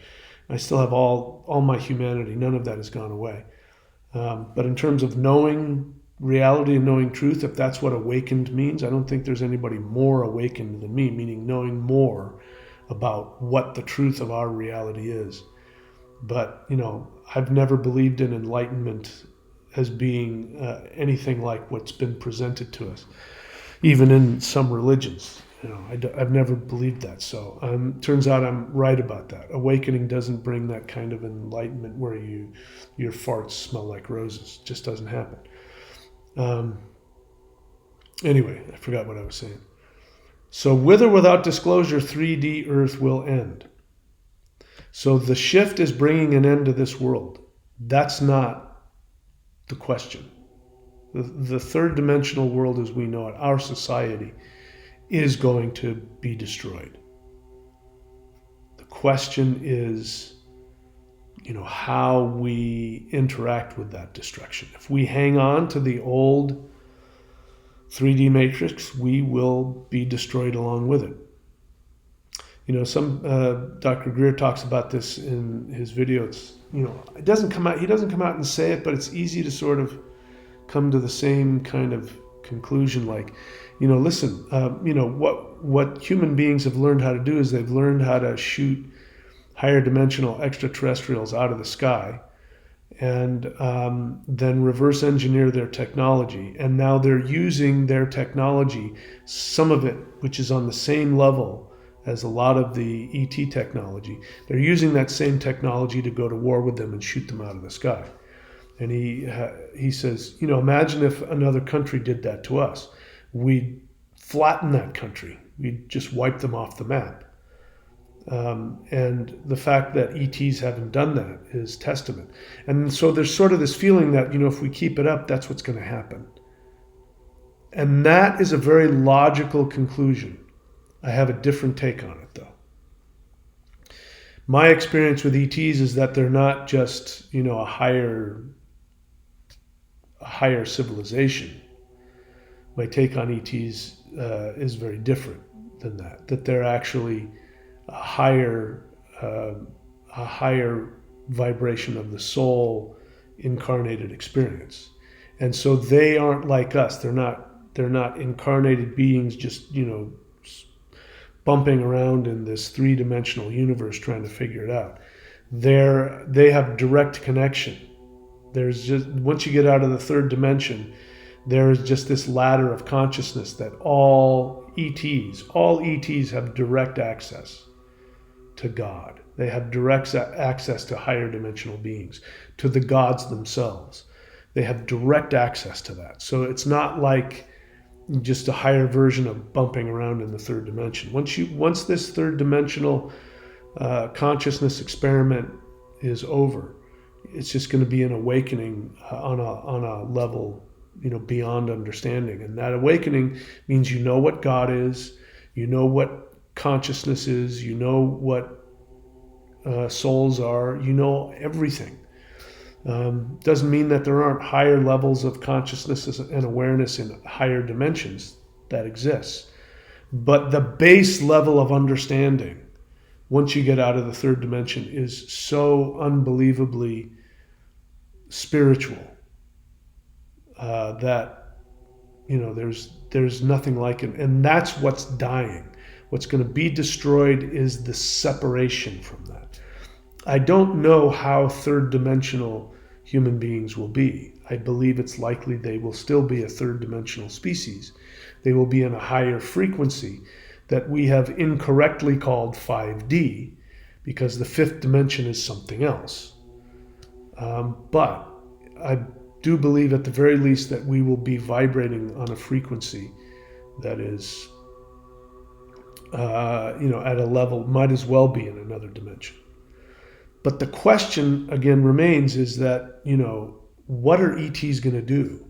I still have all my humanity. None of that has gone away. But in terms of knowing reality and knowing truth, if that's what awakened means, I don't think there's anybody more awakened than me, meaning knowing more about what the truth of our reality is. But, I've never believed in enlightenment as being anything like what's been presented to us, even in some religions. I've never believed that. So turns out I'm right about that. Awakening doesn't bring that kind of enlightenment where your farts smell like roses. It just doesn't happen. Anyway, I forgot what I was saying. So with or without disclosure, 3D Earth will end. So the shift is bringing an end to this world. That's not the question. The third dimensional world as we know it, our society, is going to be destroyed. The question is, how we interact with that destruction. If we hang on to the old 3D matrix, we will be destroyed along with it. Dr. Greer talks about this in his video. It doesn't come out. He doesn't come out and say it, but it's easy to sort of come to the same kind of conclusion. Like, listen, what human beings have learned how to do is they've learned how to shoot higher dimensional extraterrestrials out of the sky, and then reverse engineer their technology. And now they're using their technology, some of it which is on the same level as a lot of the ET technology. They're using that same technology to go to war with them and shoot them out of the sky. And he says, imagine if another country did that to us. We'd flatten that country. We'd just wipe them off the map. And the fact that ETs haven't done that is testament. And so there's sort of this feeling that, if we keep it up, that's what's going to happen. And that is a very logical conclusion. I have a different take on it, though. My experience with ETs is that they're not just, a higher civilization. My take on ETs is very different than that. That they're actually a higher vibration of the soul incarnated experience. And so they aren't like us. They're not incarnated beings just, bumping around in this three-dimensional universe trying to figure it out. They have direct connection. There's just, once you get out of the third dimension, there is just this ladder of consciousness that all ETs have direct access to God. They have direct access to higher dimensional beings, to the gods themselves. They have direct access to that. So it's not like just a higher version of bumping around in the third dimension. Once this third dimensional consciousness experiment is over, it's just going to be an awakening on a level, beyond understanding. And that awakening means what God is, what consciousness is, what souls are, everything. Doesn't mean that there aren't higher levels of consciousness and awareness in higher dimensions that exists. But the base level of understanding, once you get out of the third dimension, is so unbelievably spiritual that there's nothing like it. And that's what's dying. What's going to be destroyed is the separation from that. I don't know how third dimensional human beings will be. I believe it's likely they will still be a third dimensional species. They will be in a higher frequency that we have incorrectly called 5D, because the fifth dimension is something else. But I do believe at the very least that we will be vibrating on a frequency that is, at a level, might as well be in another dimension. But the question, again, remains is that, what are ETs going to do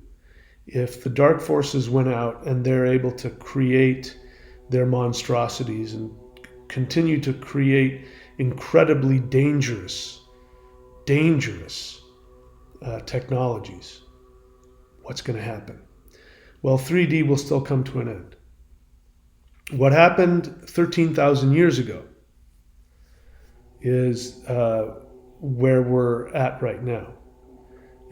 if the dark forces went out and they're able to create their monstrosities and continue to create incredibly dangerous technologies? What's going to happen? Well, 3D will still come to an end. What happened 13,000 years ago is where we're at right now.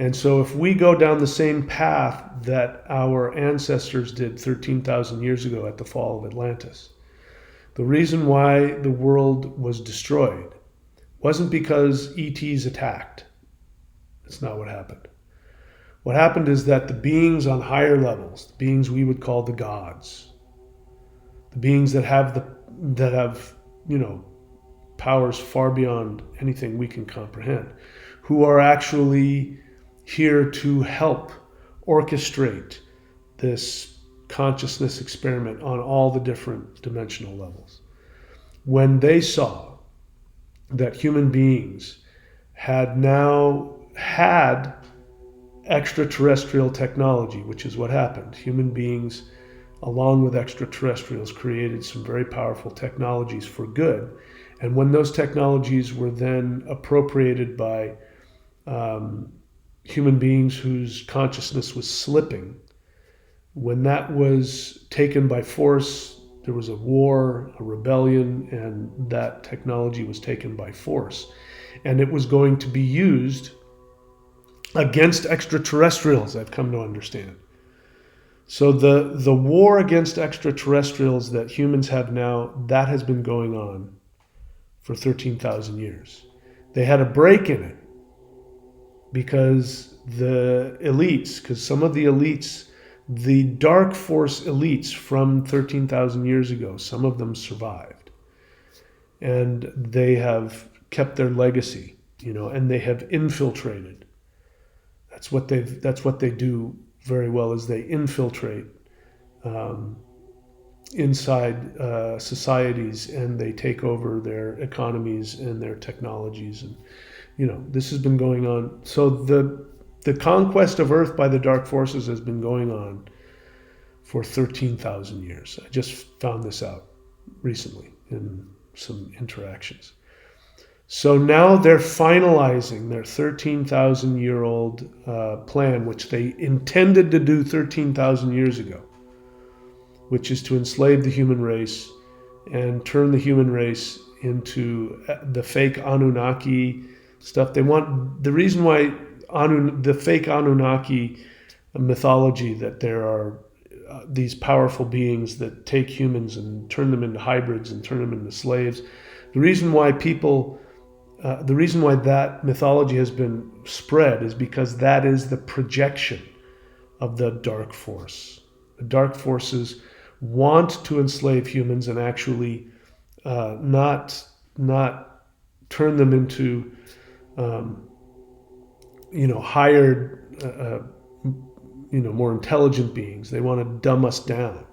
And so if we go down the same path that our ancestors did 13,000 years ago at the fall of Atlantis, the reason why the world was destroyed wasn't because ETs attacked. That's not what happened. What happened is that the beings on higher levels, the beings we would call the gods, the beings that have powers far beyond anything we can comprehend, who are actually here to help orchestrate this consciousness experiment on all the different dimensional levels. When they saw that human beings had extraterrestrial technology, which is what happened. Human beings along with extraterrestrials, created some very powerful technologies for good. And when those technologies were then appropriated by human beings whose consciousness was slipping, when that was taken by force, there was a war, a rebellion, and that technology was taken by force. And it was going to be used against extraterrestrials, I've come to understand. So the war against extraterrestrials that humans have now, that has been going on for 13,000 years. They had a break in it because the elites, because some of the elites, the dark force elites from 13,000 years ago, some of them survived. And they have kept their legacy, and they have infiltrated. That's what they do very well, is they infiltrate inside societies, and they take over their economies and their technologies. And this has been going on. So the conquest of Earth by the dark forces has been going on for 13,000 years. I just found this out recently in some interactions. So now they're finalizing their 13,000-year-old plan, which they intended to do 13,000 years ago, which is to enslave the human race and turn the human race into the fake Anunnaki stuff. They want, the reason why the fake Anunnaki mythology, that there are these powerful beings that take humans and turn them into hybrids and turn them into slaves. The reason why that mythology has been spread is because that is the projection of the dark force. The dark forces want to enslave humans and actually not turn them into hired more intelligent beings. They want to dumb us down,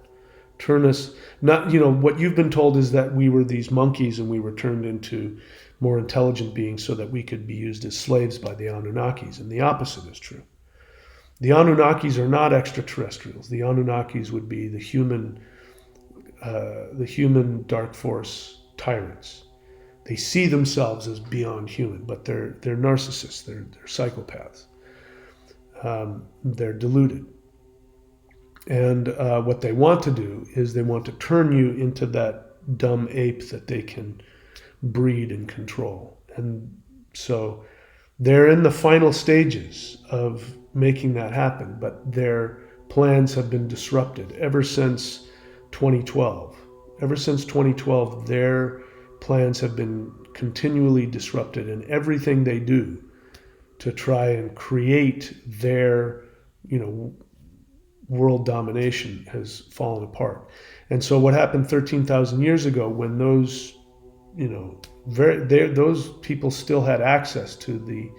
turn us, not, what you've been told is that we were these monkeys and we were turned into more intelligent beings so that we could be used as slaves by the Anunnakis. And the opposite is true. The Anunnakis are not extraterrestrials. The Anunnakis would be the human dark force tyrants. They see themselves as beyond human, but they're narcissists. They're psychopaths. They're deluded. And what they want to do is they want to turn you into that dumb ape that they can breed and control. And so they're in the final stages of making that happen, but their plans have been disrupted ever since 2012. Ever since 2012, their plans have been continually disrupted, and everything they do to try and create their, world domination has fallen apart. And so what happened 13,000 years ago, when those, those people still had access to the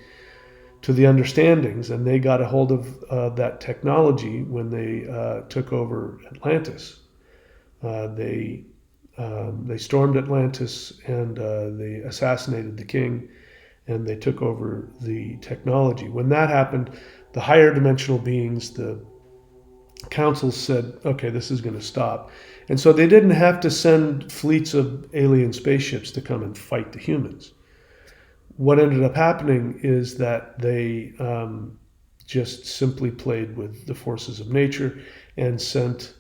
understandings, and they got a hold of that technology when they took over Atlantis. They stormed Atlantis, and they assassinated the king, and they took over the technology. When that happened, the higher dimensional beings, the councils said, okay, this is going to stop. And so they didn't have to send fleets of alien spaceships to come and fight the humans. What ended up happening is that they just simply played with the forces of nature and sent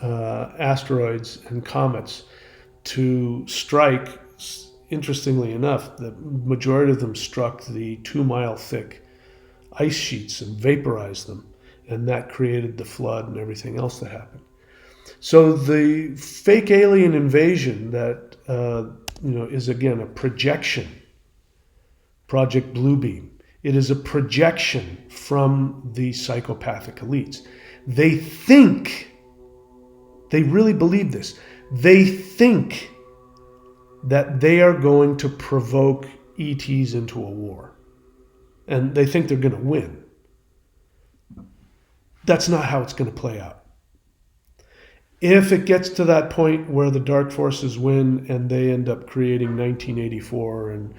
asteroids and comets to strike. Interestingly enough, the majority of them struck the 2-mile thick ice sheets and vaporized them, and that created the flood and everything else that happened. So the fake alien invasion that is again a projection, Project Bluebeam. It is a projection from the psychopathic elites. They really believe this. They think that they are going to provoke ETs into a war. And they think they're going to win. That's not how it's going to play out. If it gets to that point where the dark forces win and they end up creating 1984 and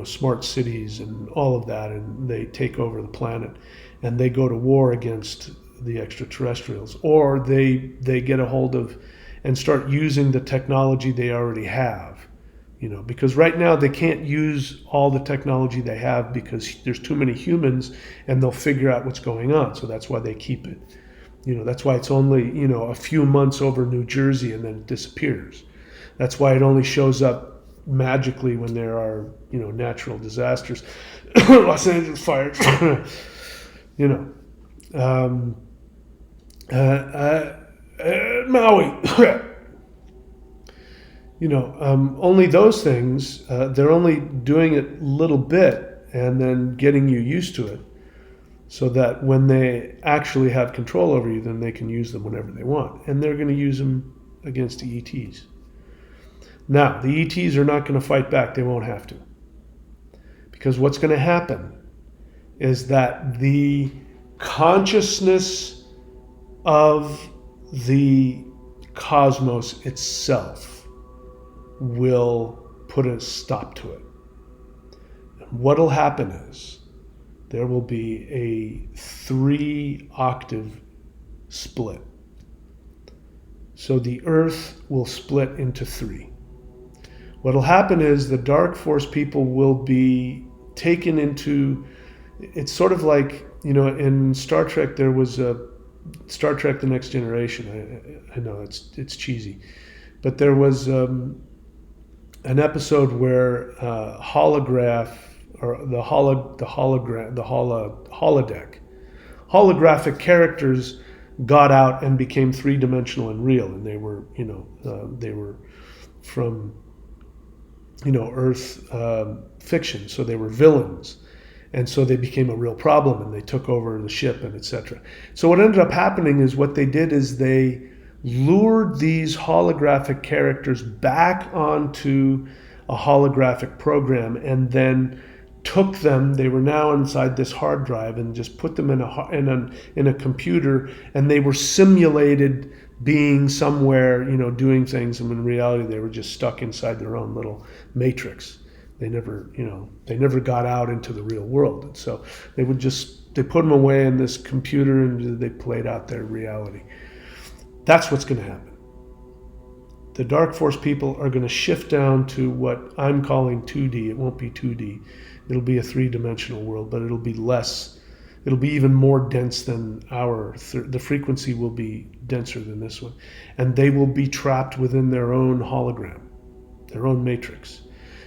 smart cities and all of that, and they take over the planet, and they go to war against the extraterrestrials, or they get a hold of and start using the technology they already have. Because right now they can't use all the technology they have because there's too many humans and they'll figure out what's going on. So that's why they keep it. That's why it's only, a few months over New Jersey and then it disappears. That's why it only shows up magically when there are, natural disasters. Los Angeles fires, Maui. Only those things, they're only doing it a little bit and then getting you used to it so that when they actually have control over you, then they can use them whenever they want. And they're going to use them against the ETs. Now, the ETs are not going to fight back. They won't have to. Because what's going to happen is that the consciousness of the cosmos itself will put a stop to it. And what'll happen is there will be a 3-octave split. So the Earth will split into 3. What'll happen is the dark force people will be taken into, it's sort of like, in Star Trek there was a Star Trek The Next Generation. I know it's cheesy, but there was an episode where holographic characters got out and became 3-dimensional and real, and they were from Earth fiction, so they were villains, and so they became a real problem and they took over the ship and etc. So what ended up happening is what they did is they lured these holographic characters back onto a holographic program and then took them. They were now inside this hard drive and just put them in a computer, and they were simulated being somewhere, doing things, and in reality they were just stuck inside their own little matrix. They never got out into the real world. And so they put them away in this computer and they played out their reality. That's what's going to happen. The Dark Force people are going to shift down to what I'm calling 2D. It won't be 2D. It'll be a 3-dimensional world, but it'll be less. It'll be even more dense than the frequency will be denser than this one. And they will be trapped within their own hologram, their own matrix.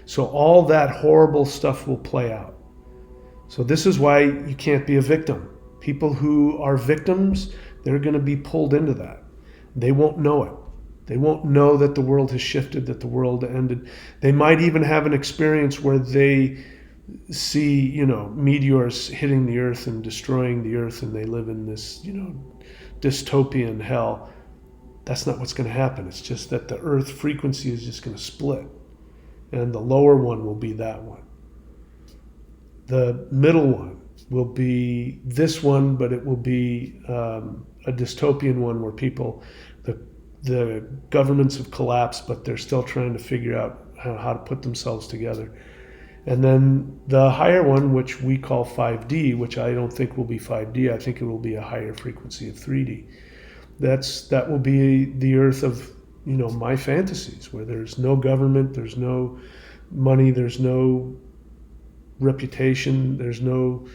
So all that horrible stuff will play out. So this is why you can't be a victim. People who are victims, they're going to be pulled into that. They won't know it. They won't know that the world has shifted, that the world ended. They might even have an experience where they see, meteors hitting the earth and destroying the earth, and they live in this, dystopian hell. That's not what's going to happen. It's just that the earth frequency is just going to split, and the lower one will be that one. The middle one will be this one, but it will be a dystopian one where the governments have collapsed, but they're still trying to figure out how to put themselves together. And then the higher one, which we call 5D, which I don't think will be 5D, I think it will be a higher frequency of 3D. That will be the earth of, my fantasies, where there's no government, there's no money, there's no reputation, there's no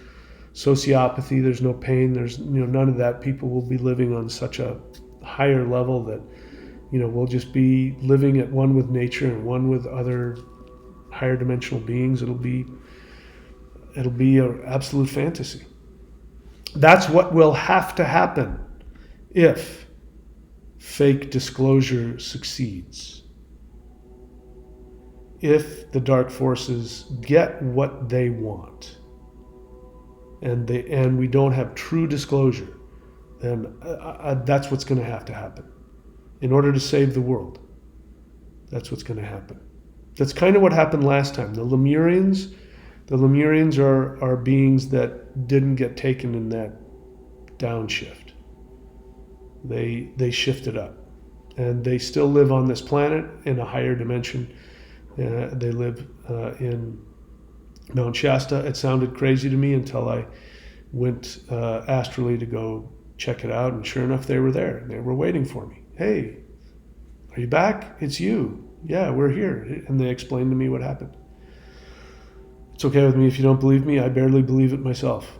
sociopathy, there's no pain, there's none of that. People will be living on such a higher level that we'll just be living at one with nature and one with other higher dimensional beings. It'll be an absolute fantasy. That's what will have to happen if fake disclosure succeeds. If the dark forces get what they want, and we don't have true disclosure, then that's what's going to have to happen. In order to save the world, that's what's going to happen. That's kind of what happened last time. The Lemurians are beings that didn't get taken in that downshift. They shifted up, and they still live on this planet in a higher dimension. They live in Mount Shasta. It sounded crazy to me until I went astrally to go check it out, and sure enough, they were there, and they were waiting for me. Hey, are you back? It's you. Yeah, we're here. And they explained to me what happened. It's okay with me if you don't believe me. I barely believe it myself.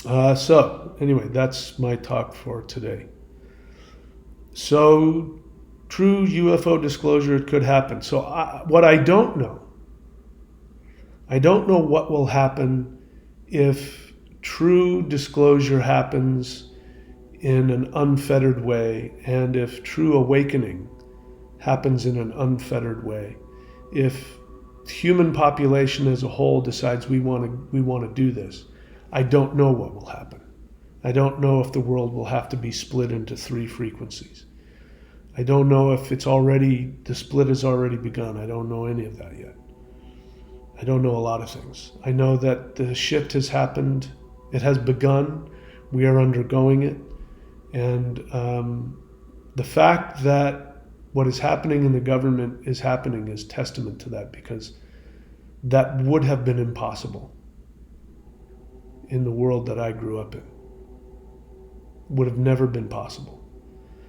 So, anyway, that's my talk for today. So, true UFO disclosure, it could happen. So, what I don't know what will happen if true disclosure happens in an unfettered way, and if true awakening happens in an unfettered way. If the human population as a whole decides we want to do this, I don't know what will happen. I don't know if the world will have to be split into 3 frequencies. I don't know if the split has already begun. I don't know any of that yet. I don't know a lot of things. I know that the shift has happened. It has begun. We are undergoing it. And the fact that what is happening in the government is happening is testament to that, because that would have been impossible in the world that I grew up in. Would have never been possible.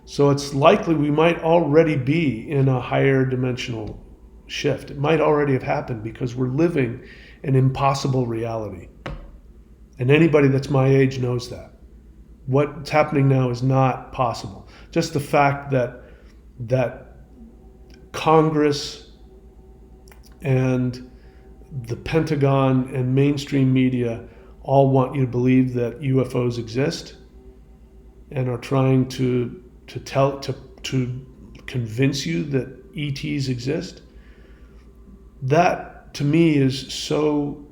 So it's likely we might already be in a higher dimensional shift. It might already have happened because we're living an impossible reality. And anybody that's my age knows that. What's happening now is not possible. Just the fact that Congress and the Pentagon and mainstream media all want you to believe that UFOs exist and are trying to convince you that ETs exist. That to me is so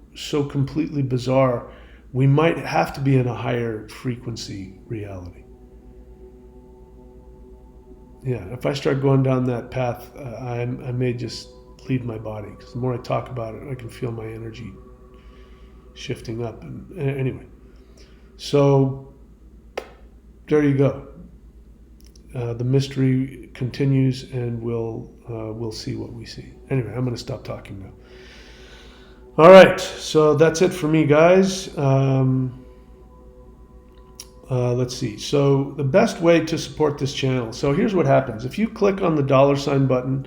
completely bizarre. We might have to be in a higher frequency reality. Yeah, if I start going down that path, I may just leave my body, because the more I talk about it, I can feel my energy shifting up. And anyway, so there you go. The mystery continues, and we'll see what we see. Anyway, I'm going to stop talking now. All right, so that's it for me, guys. Let's see. So the best way to support this channel. So here's what happens. If you click on the $ button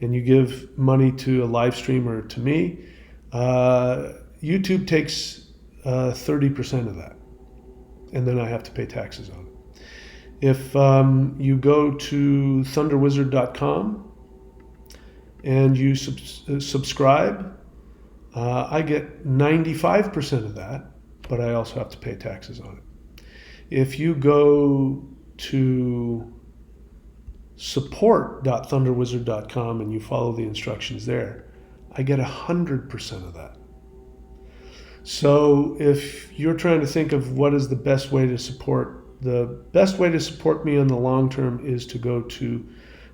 and you give money to a live streamer, to me, YouTube takes 30% of that, and then I have to pay taxes on it. If you go to thunderwizard.com and you subscribe, I get 95% of that, but I also have to pay taxes on it. If you go to support.thunderwizard.com and you follow the instructions there, I get 100% of that. So if you're trying to think of what is the best way to support, the best way to support me in the long term is to go to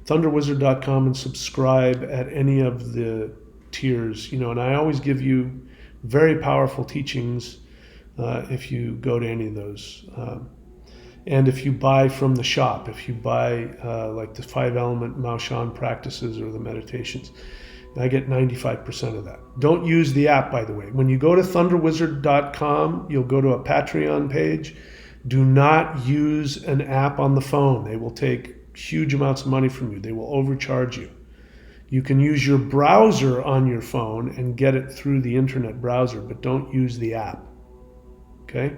thunderwizard.com and subscribe at any of the tiers, and I always give you very powerful teachings if you go to any of those. And if you buy from the shop, if you buy like the 5-element Maoshan practices or the meditations, I get 95% of that. Don't use the app, by the way. When you go to thunderwizard.com, you'll go to a Patreon page. Do not use an app on the phone. They will take huge amounts of money from you. They will overcharge you. You can use your browser on your phone and get it through the internet browser, but don't use the app. Okay?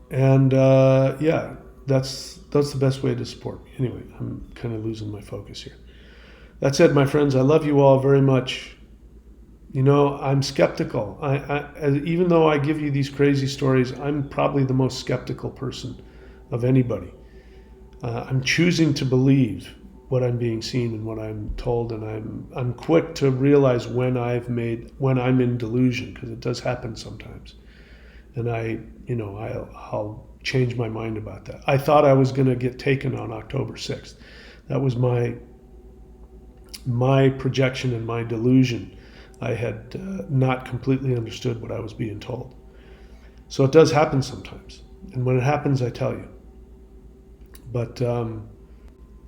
Yeah, that's the best way to support me. Anyway, I'm kind of losing my focus here. That's it, my friends. I love you all very much. I'm skeptical. Even though I give you these crazy stories, I'm probably the most skeptical person of anybody. I'm choosing to believe what I'm being seen and what I'm told, and I'm quick to realize when I'm in delusion, because it does happen sometimes. And I'll change my mind about that. I thought I was going to get taken on October 6th. That was my projection and my delusion. I had not completely understood what I was being told. So it does happen sometimes. And when it happens, I tell you. But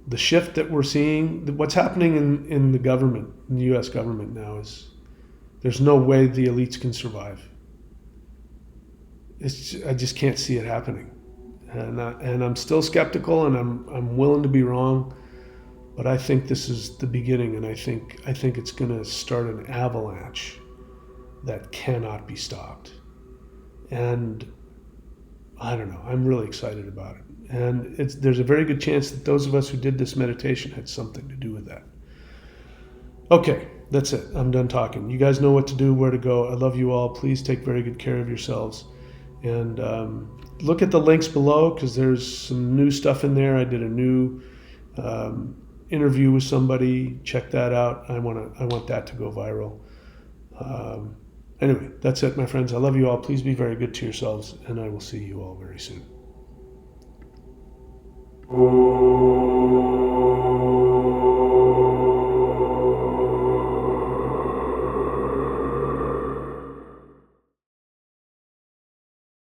the shift that we're seeing, what's happening in the government, in the U.S. government now, is there's no way the elites can survive. I just can't see it happening. And I'm still skeptical, and I'm willing to be wrong, but I think this is the beginning, and I think it's going to start an avalanche that cannot be stopped. And I don't know. I'm really excited about it, and there's a very good chance that those of us who did this meditation had something to do with that. Okay, that's it. I'm done talking. You guys know what to do, where to go. I love you all. Please take very good care of yourselves. And look at the links below, because there's some new stuff in there. I did a new interview with somebody. Check that out. I want that to go viral. Anyway, that's it, my friends. I love you all. Please be very good to yourselves, and I will see you all very soon.